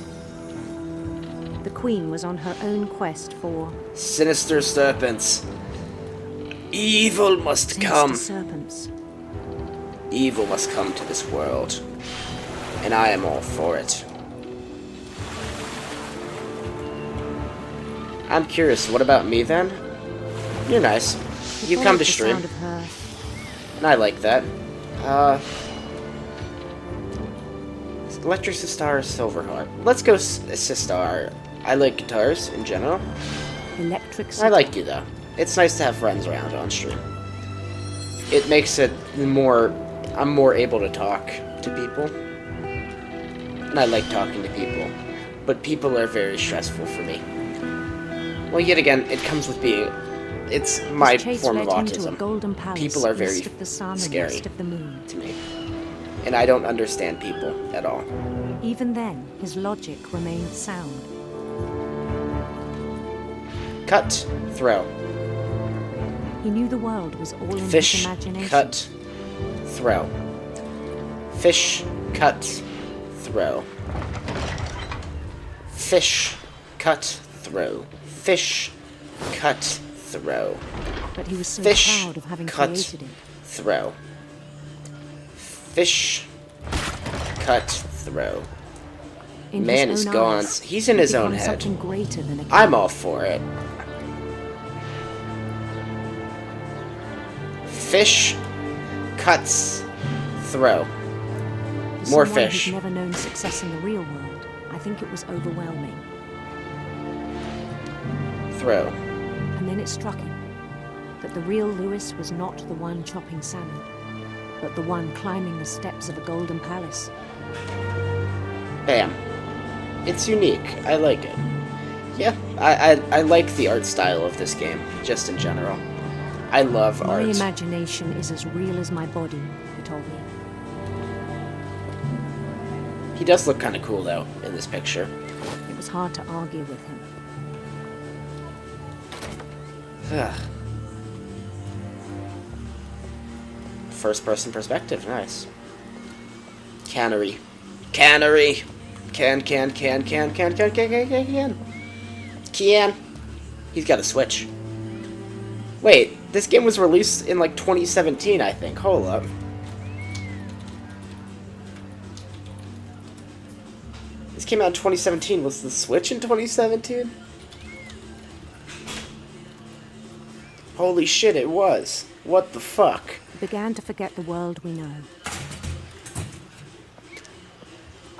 The queen was on her own quest for Sinister serpents. Evil must sinister come. serpents. Evil must come to this world. And I am all for it. I'm curious, what about me then? You're nice. He You come followed to the stream. sound of her. And I like that. Electric Sistar, Silverheart. Let's go Sistar. I like guitars in general. Electric I like you though. It's nice to have friends around on stream. It makes it more... I'm more able to talk to people. And I like talking to people. But people are very stressful for me. Well, yet again, it comes with being... It's my His chase form of led him to a autism. golden palace, People are very east of the sun and scary west of the moon. to me. And I don't understand people at all. Even then, his logic remained sound. Cut. Throw. He knew the world was all in Fish. his imagination. Cut. Throw. Fish. Cut. Throw. Fish. Cut. Throw. Fish. Cut. Throw. But he was so Fish. proud of having Cut. created it. Throw. Fish. Cut. Throw. In Man his is own gone. eyes, He's in he'd his own become head. Something greater than a king. I'm all for it. Fish. Cuts. Throw. For More someone fish. who'd never known success in the real world, I think it was overwhelming. Throw. And then it struck him that the real Lewis was not the one chopping salmon, but the one climbing the steps of a golden palace. Bam. It's unique. I like it. Yeah, I like the art style of this game, just in general. I love My art. imagination is as real as my body, he told me. He does look kind of cool, though, in this picture. It was hard to argue with him. Ugh. First-person perspective, nice. Cannery. Cannery! Can. He's got a Switch. Wait, this game was released in, like, 2017, I think. Hold up. This came out in 2017. Was the Switch in 2017? Holy shit, it was. What the fuck? He began to forget the world we know.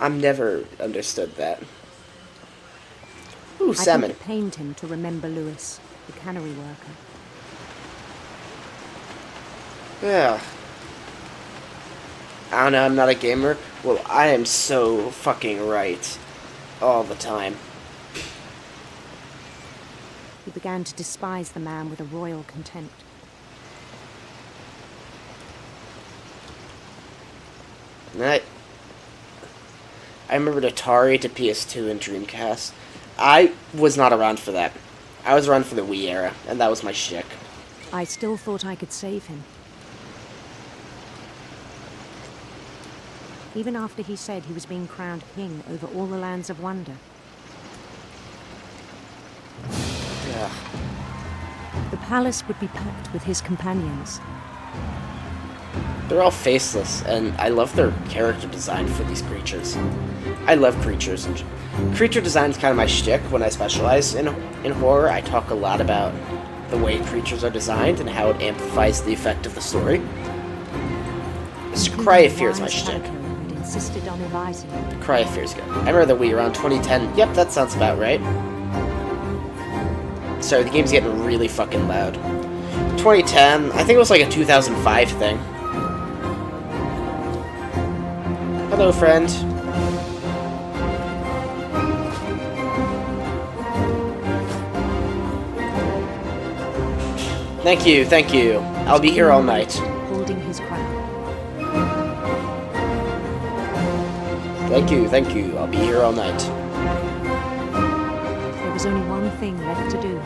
I've never understood that. Ooh, I salmon. think it pained him to remember Lewis, the cannery worker. Yeah. I don't know, I'm not a gamer. Well, I am so fucking right. All the time. He began to despise the man with a royal contempt. And I remembered Atari to PS2 and Dreamcast. I was not around for that. I was around for the Wii era, and that was my shtick. I still thought I could save him. Even after he said he was being crowned king over all the lands of wonder. Yeah. The palace would be packed with his companions. They're all faceless, and I love their character design for these creatures. I love creatures. And creature design is kind of my shtick when I specialize in horror. I talk a lot about the way creatures are designed and how it amplifies the effect of the story. Cry of Fear is my shtick. Insisted on revising it. Cry of Fear is good. I remember the Wii around 2010. Yep, that sounds about right. Sorry, the game's getting really fucking loud. 2010, I think it was like a 2005 thing. Hello, friend. Thank you, thank you. I'll be here all night. Holding his crown. Thank you, thank you. I'll be here all night. There was only one thing left to do.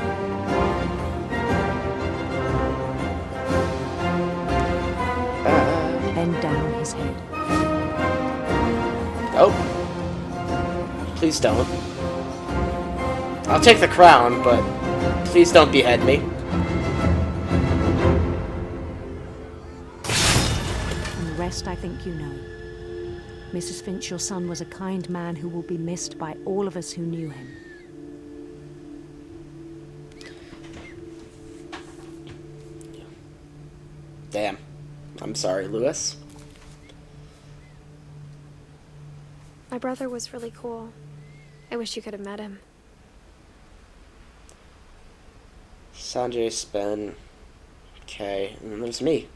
Bend down his head. Oh. Please don't. I'll take the crown, but please don't behead me. And the rest I think you know. Mrs. Finch, your son was a kind man who will be missed by all of us who knew him. Damn. I'm sorry, Lewis. My brother was really cool. I wish you could have met him. Sanjay, Spen, Kay, and then there's me.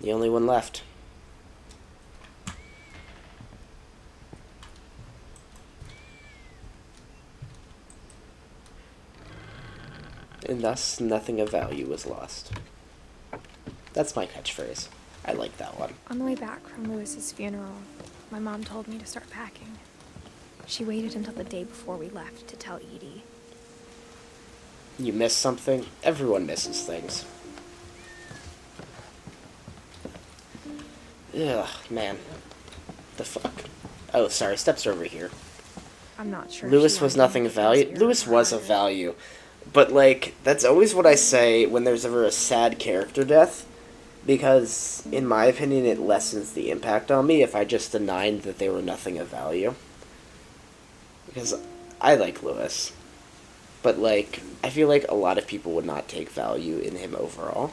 The only one left. And thus, nothing of value was lost. That's my catchphrase. I like that one. On the way back from Lewis's funeral, my mom told me to start packing. She waited until the day before we left to tell Edie. You miss something? Everyone misses things. Ugh, man. The fuck? Oh, sorry, steps are over here. I'm not sure. Lewis was nothing of value. Lewis was of value. But, like, that's always what I say when there's ever a sad character death. Because, in my opinion, it lessens the impact on me if I just denied that they were nothing of value. Because I like Lewis. But, like, I feel like a lot of people would not take value in him overall.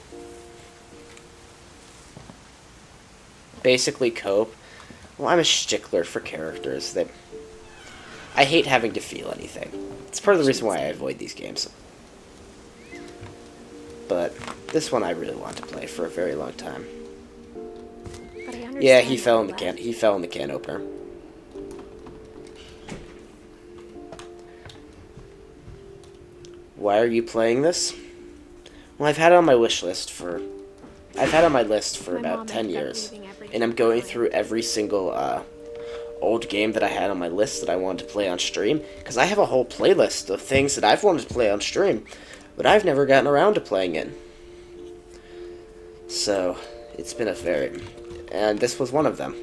Basically, Cope. Well, I'm a stickler for characters that... I hate having to feel anything. It's part of the reason why I avoid these games. But this one I really want to play for a very long time. But I understand. Yeah, he fell in the can. He fell in the can opener. Why are you playing this? Well, I've had it on my wish list for... I've had it on my list for about 10 years. And I'm going through every single old game that I had on my list that I wanted to play on stream. Because I have a whole playlist of things that I've wanted to play on stream. But I've never gotten around to playing it. So, it's been a very... And this was one of them.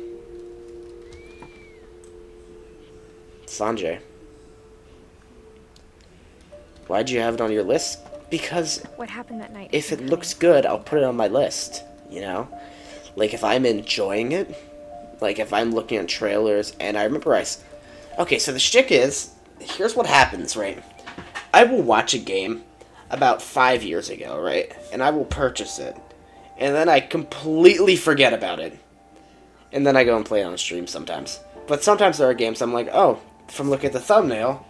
Sanjay. Why'd you have it on your list? Because... What happened that night? If it looks good, I'll put it on my list. You know? Like, if I'm enjoying it. Like, if I'm looking at trailers, and I remember Okay, so the shtick is... Here's what happens, right? I will watch a game about 5 years ago, right? And I will purchase it. And then I completely forget about it. And then I go and play it on stream sometimes. But sometimes there are games I'm like, oh, from looking at the thumbnail,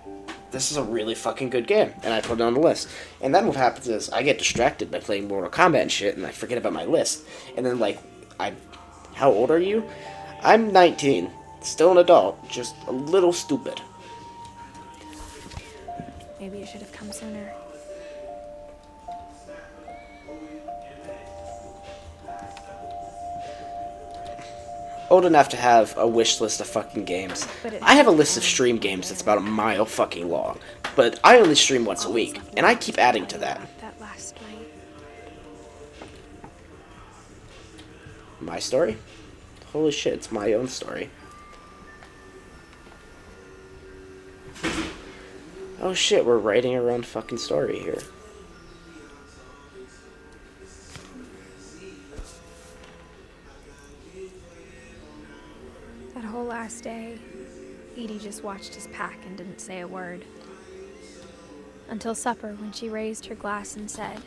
this is a really fucking good game. And I put it on the list. And then what happens is I get distracted by playing Mortal Kombat and shit, and I forget about my list. And then, like, how old are you? I'm 19. Still an adult. Just a little stupid. Maybe you should have come sooner. Old enough to have a wish list of fucking games. I have a list of stream games that's about a mile fucking long. But I only stream once a week, and I keep adding to that. That last night. My story? Holy shit, it's my own story. Oh shit, we're writing our own fucking story here. That whole last day, Edie just watched us pack and didn't say a word. Until supper, when she raised her glass and said,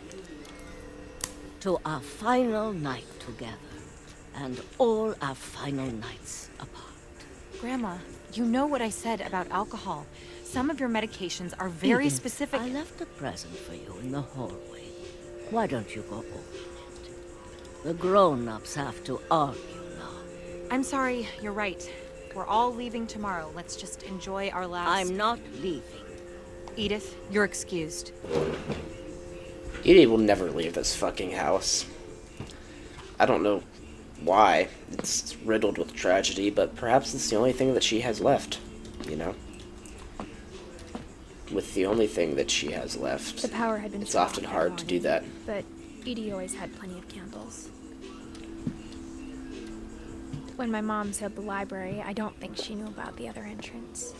"To our final night together, and all our final nights apart." Grandma, you know what I said about alcohol. Some of your medications are very Edith, specific. I left a present for you in the hallway. Why don't you go open it? The grown-ups have to argue now. I'm sorry, you're right. We're all leaving tomorrow. Let's just enjoy our last... I'm not leaving. Edith, you're excused. Edie will never leave this fucking house. I don't know why. It's riddled with tragedy, but perhaps it's the only thing that she has left, you know? With the only thing that she has left, The power had been it's shut often off hard to do that. But Edie always had plenty of candles. When my mom said the library, I don't think she knew about the other entrance.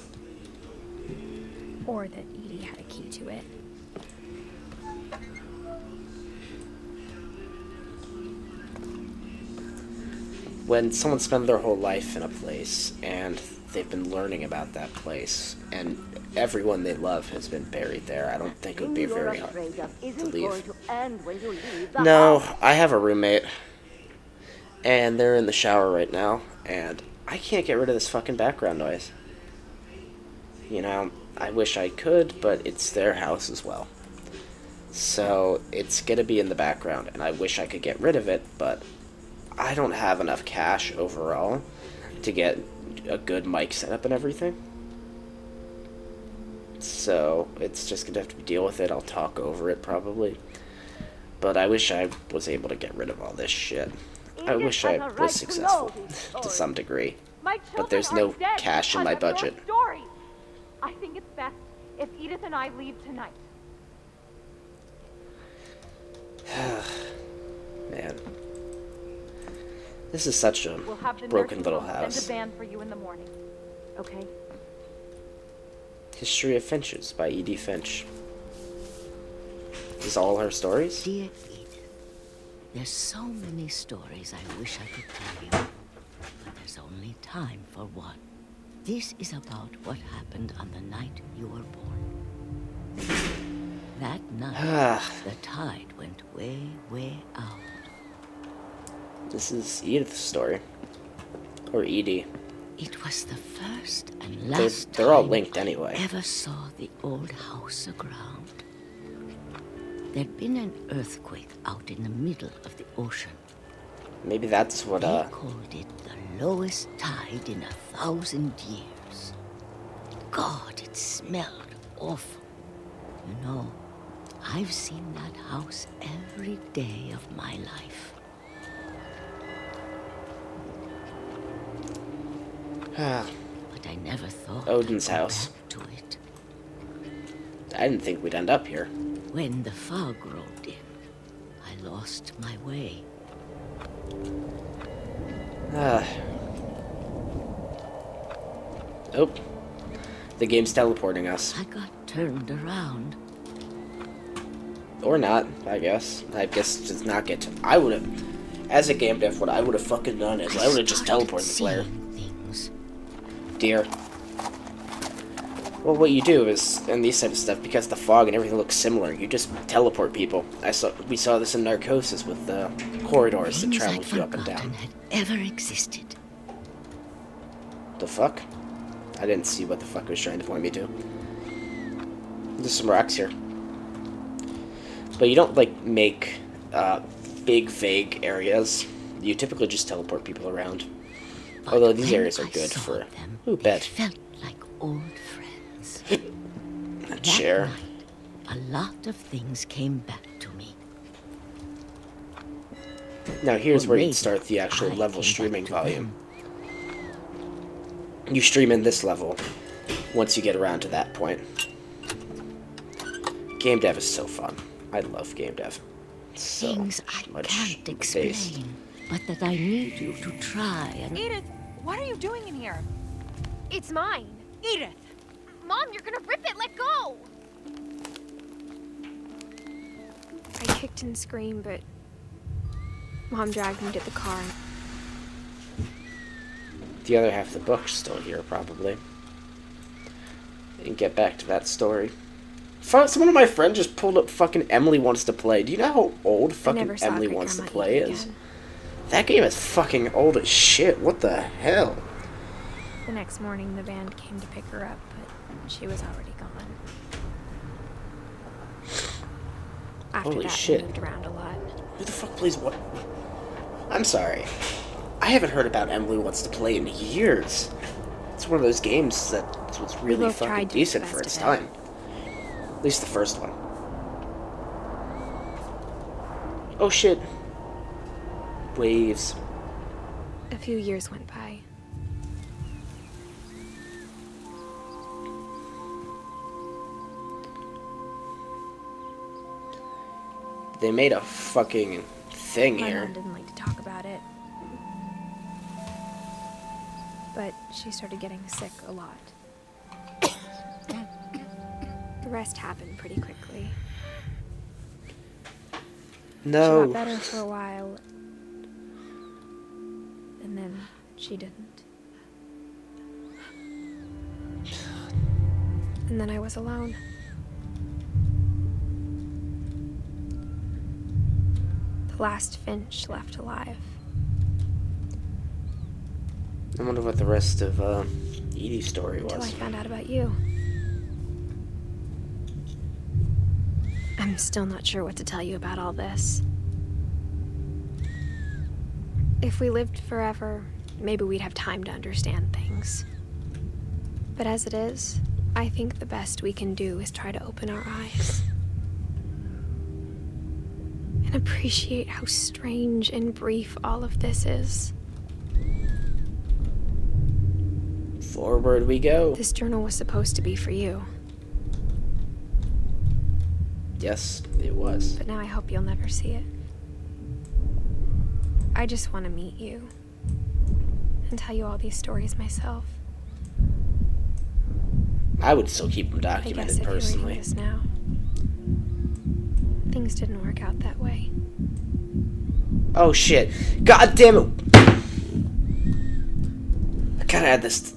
Or that Edie had a key to it. When someone spends their whole life in a place, and they've been learning about that place, and everyone they love has been buried there, I don't think it would be very hard to leave. No, I have a roommate, and they're in the shower right now, and I can't get rid of this fucking background noise. You know, I wish I could, but it's their house as well. So, it's gonna be in the background, and I wish I could get rid of it, but I don't have enough cash overall to get a good mic setup and everything. So, it's just gonna have to deal with it. I'll talk over it probably. But I wish I was able to get rid of all this shit. I wish I was successful to some degree. But there's no cash in my budget. I think it's best if Edith and I leave tonight. Man. This is such a We'll have the broken nursing little home house. send a van for you in the morning. Okay? History of Finches by E.D. Finch. Is all her stories? Dear Edith, there's so many stories I wish I could tell you, but there's only time for one. This is about what happened on the night you were born. That night, the tide went way, way out. This is Edith's story. Or Edie. It was the first and last They're all time linked I anyway. ever saw the old house aground. There'd been an earthquake out in the middle of the ocean. Maybe that's what, They called it the lowest tide in 1,000 years. God, it smelled awful. You know, I've seen that house every day of my life. But I never thought Odin's I'd go house. back to it. I didn't think we'd end up here. When the fog rolled in, I lost my way. Oh. The game's teleporting us. I got turned around. Or not, I guess. I guess just not get to... I would have... As a game dev, what I would have fucking done is I would have just teleported the player. Dear. Well, what you do is, in these type of stuff, because the fog and everything looks similar, you just teleport people. We saw this in Narcosis with the corridors that travel you up and down. Had ever existed. The fuck? I didn't see what the fuck it was trying to point me to. There's some rocks here. But you don't, like, make big, vague areas. You typically just teleport people around. But although these when areas are I good saw for... them, Ooh, bed. felt like old friends. A chair. That night, a lot of things came back to me. Now here's Or where you maybe start the actual I level came back streaming to volume. You stream in this level once you get around to that point. Game dev is so fun. I love game dev. So Things I much can't space. explain, but that I need you to try and... Edith, what are you doing in here? It's mine. Edith! Mom, you're gonna rip it. Let go. I kicked and screamed, but Mom dragged me to the car. The other half of the book's still here, probably. And get back to that story. Someone of my friends just pulled up fucking Emily Wants to Play. Do you know how old fucking Emily Wants to Play is? That game is fucking old as shit. What the hell? The next morning, the band came to pick her up, but she was already gone. After Holy that, shit. we moved around a lot. Who the fuck plays what? I'm sorry. I haven't heard about Emily Wants to Play in years. It's one of those games that was really both fucking tried to decent make the for best its of it. time. At least the first one. Oh shit. Waves. A few years went by. They made a fucking thing My here. mom didn't like to talk about it. But she started getting sick a lot. The rest happened pretty quickly. No. She got better for a while. And then she didn't. And then I was alone. The last Finch left alive. I wonder what the rest of Edie's story Until I was. found out about you. I'm still not sure what to tell you about all this. If we lived forever, maybe we'd have time to understand things. But as it is, I think the best we can do is try to open our eyes. And appreciate how strange and brief all of this is. Forward we go. This journal was supposed to be for you. Yes, it was. But now I hope you'll never see it. I just want to meet you. And tell you all these stories myself. I would still keep them I guess documented if personally. you're reading this now, things didn't work out that way. Oh shit. God damn it. I gotta add this.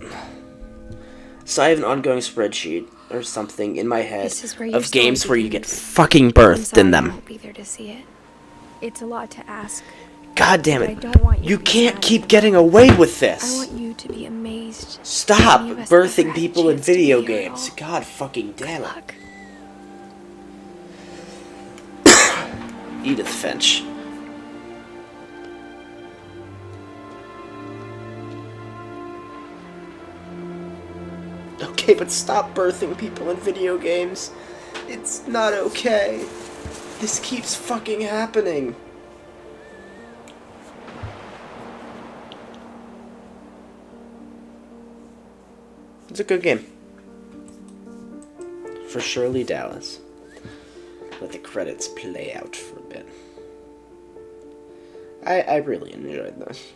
So I have an ongoing spreadsheet or something in my head This is where your of games story where you get begins. fucking I'm birthed sorry in I them. won't be there to see it. It's a lot to ask. God damn but I it. don't want you You to be can't sad keep anymore. getting away with I this. want you to be amazed. Stop Any of us ever birthing had a people in chance to be video here at games. all. God fucking damn it. Luck. Edith Finch. Okay, but stop birthing people in video games. It's not okay. This keeps fucking happening. It's a good game. For Shirley Dallas. Let the credits play out for a bit. I really enjoyed this.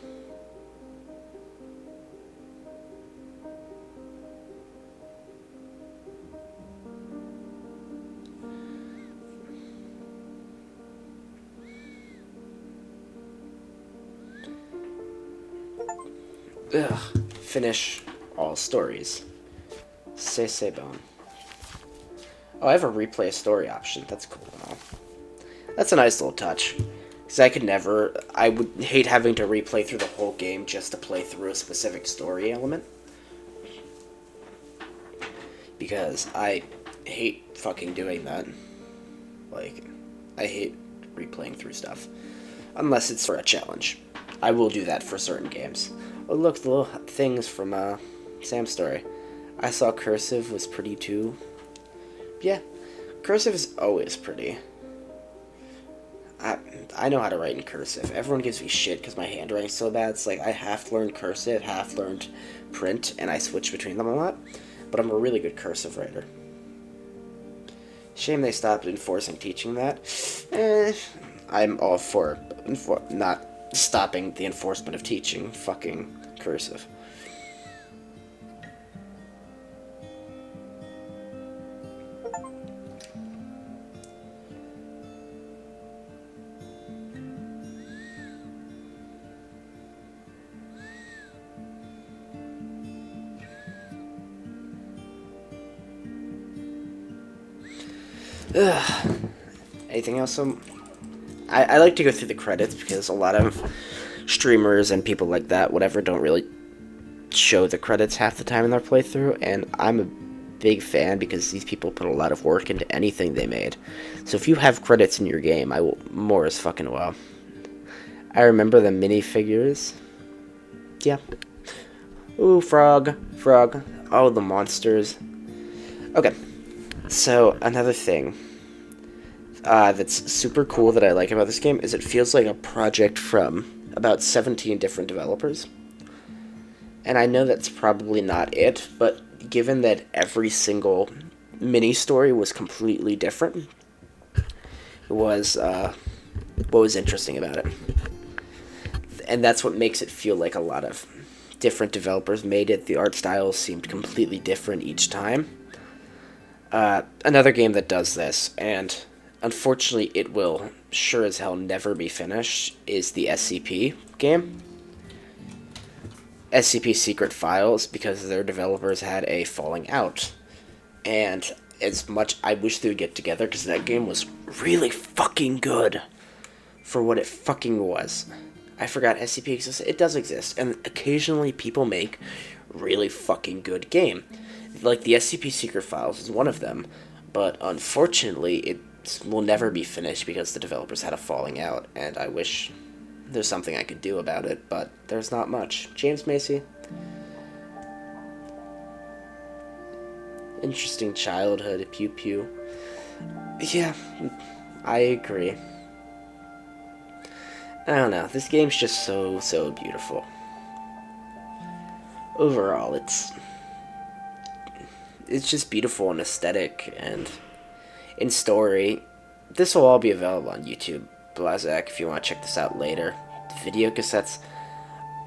Ugh. Finish all stories. C'est bon. Oh, I have a replay story option. That's cool and all. That's a nice little touch. Because I could never... I would hate having to replay through the whole game just to play through a specific story element. Because I hate fucking doing that. Like, I hate replaying through stuff. Unless it's for a challenge. I will do that for certain games. Oh look, the little things from Sam's story. I saw cursive was pretty too. Yeah, cursive is always pretty. I know how to write in cursive. Everyone gives me shit because my handwriting's so bad. It's like I half learned cursive, half learned print, and I switch between them a lot. But I'm a really good cursive writer. Shame they stopped enforcing teaching that. I'm all for not stopping the enforcement of teaching fucking cursive. Ugh. Anything else? I like to go through the credits because a lot of streamers and people like that, whatever, don't really show the credits half the time in their playthrough, and I'm a big fan because these people put a lot of work into anything they made. So if you have credits in your game, I will more as fucking well. I remember the minifigures. Yeah. Ooh, frog. Oh, the monsters. Okay. So, another thing that's super cool that I like about this game is it feels like a project from about 17 different developers. And I know that's probably not it, but given that every single mini story was completely different, it was what was interesting about it. And that's what makes it feel like a lot of different developers made it. The art styles seemed completely different each time. Another game that does this, and unfortunately it will sure as hell never be finished, is the SCP game. SCP Secret Files, because their developers had a falling out. And as much I wish they would get together, because that game was really fucking good for what it fucking was. I forgot SCP exists. It does exist, and occasionally people make really fucking good game. Like the SCP Secret Files is one of them, but unfortunately it will never be finished because the developers had a falling out, and I wish there's something I could do about it, but there's not much. James Macy. Interesting childhood, pew pew. Yeah, I agree. I don't know, this game's just so beautiful. Overall, it's just beautiful and aesthetic, and in story. This will all be available on YouTube, Blazak, if you want to check this out later. Video cassettes.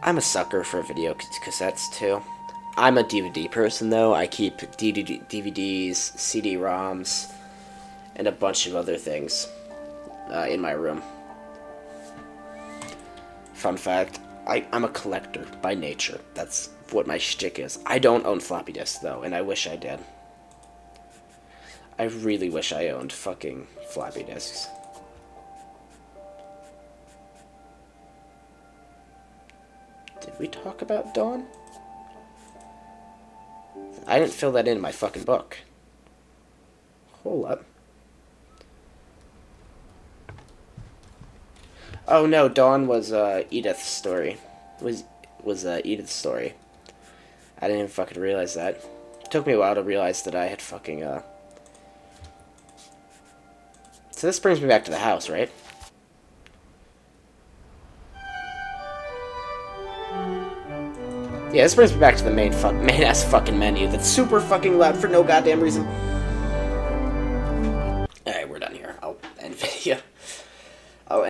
I'm a sucker for video cassettes, too. I'm a DVD person, though. I keep DVDs, CD-ROMs, and a bunch of other things in my room. Fun fact, I'm a collector by nature. That's what my shtick is. I don't own floppy disks, though, and I wish I did. I really wish I owned fucking floppy disks. Did we talk about Dawn? I didn't fill that in my fucking book. Hold up. Oh no, Dawn was Edith's story. Was Edith's story. I didn't even fucking realize that. It took me a while to realize that I had fucking So this brings me back to the house, right? Yeah, this brings me back to the main ass fucking menu that's super fucking loud for no goddamn reason.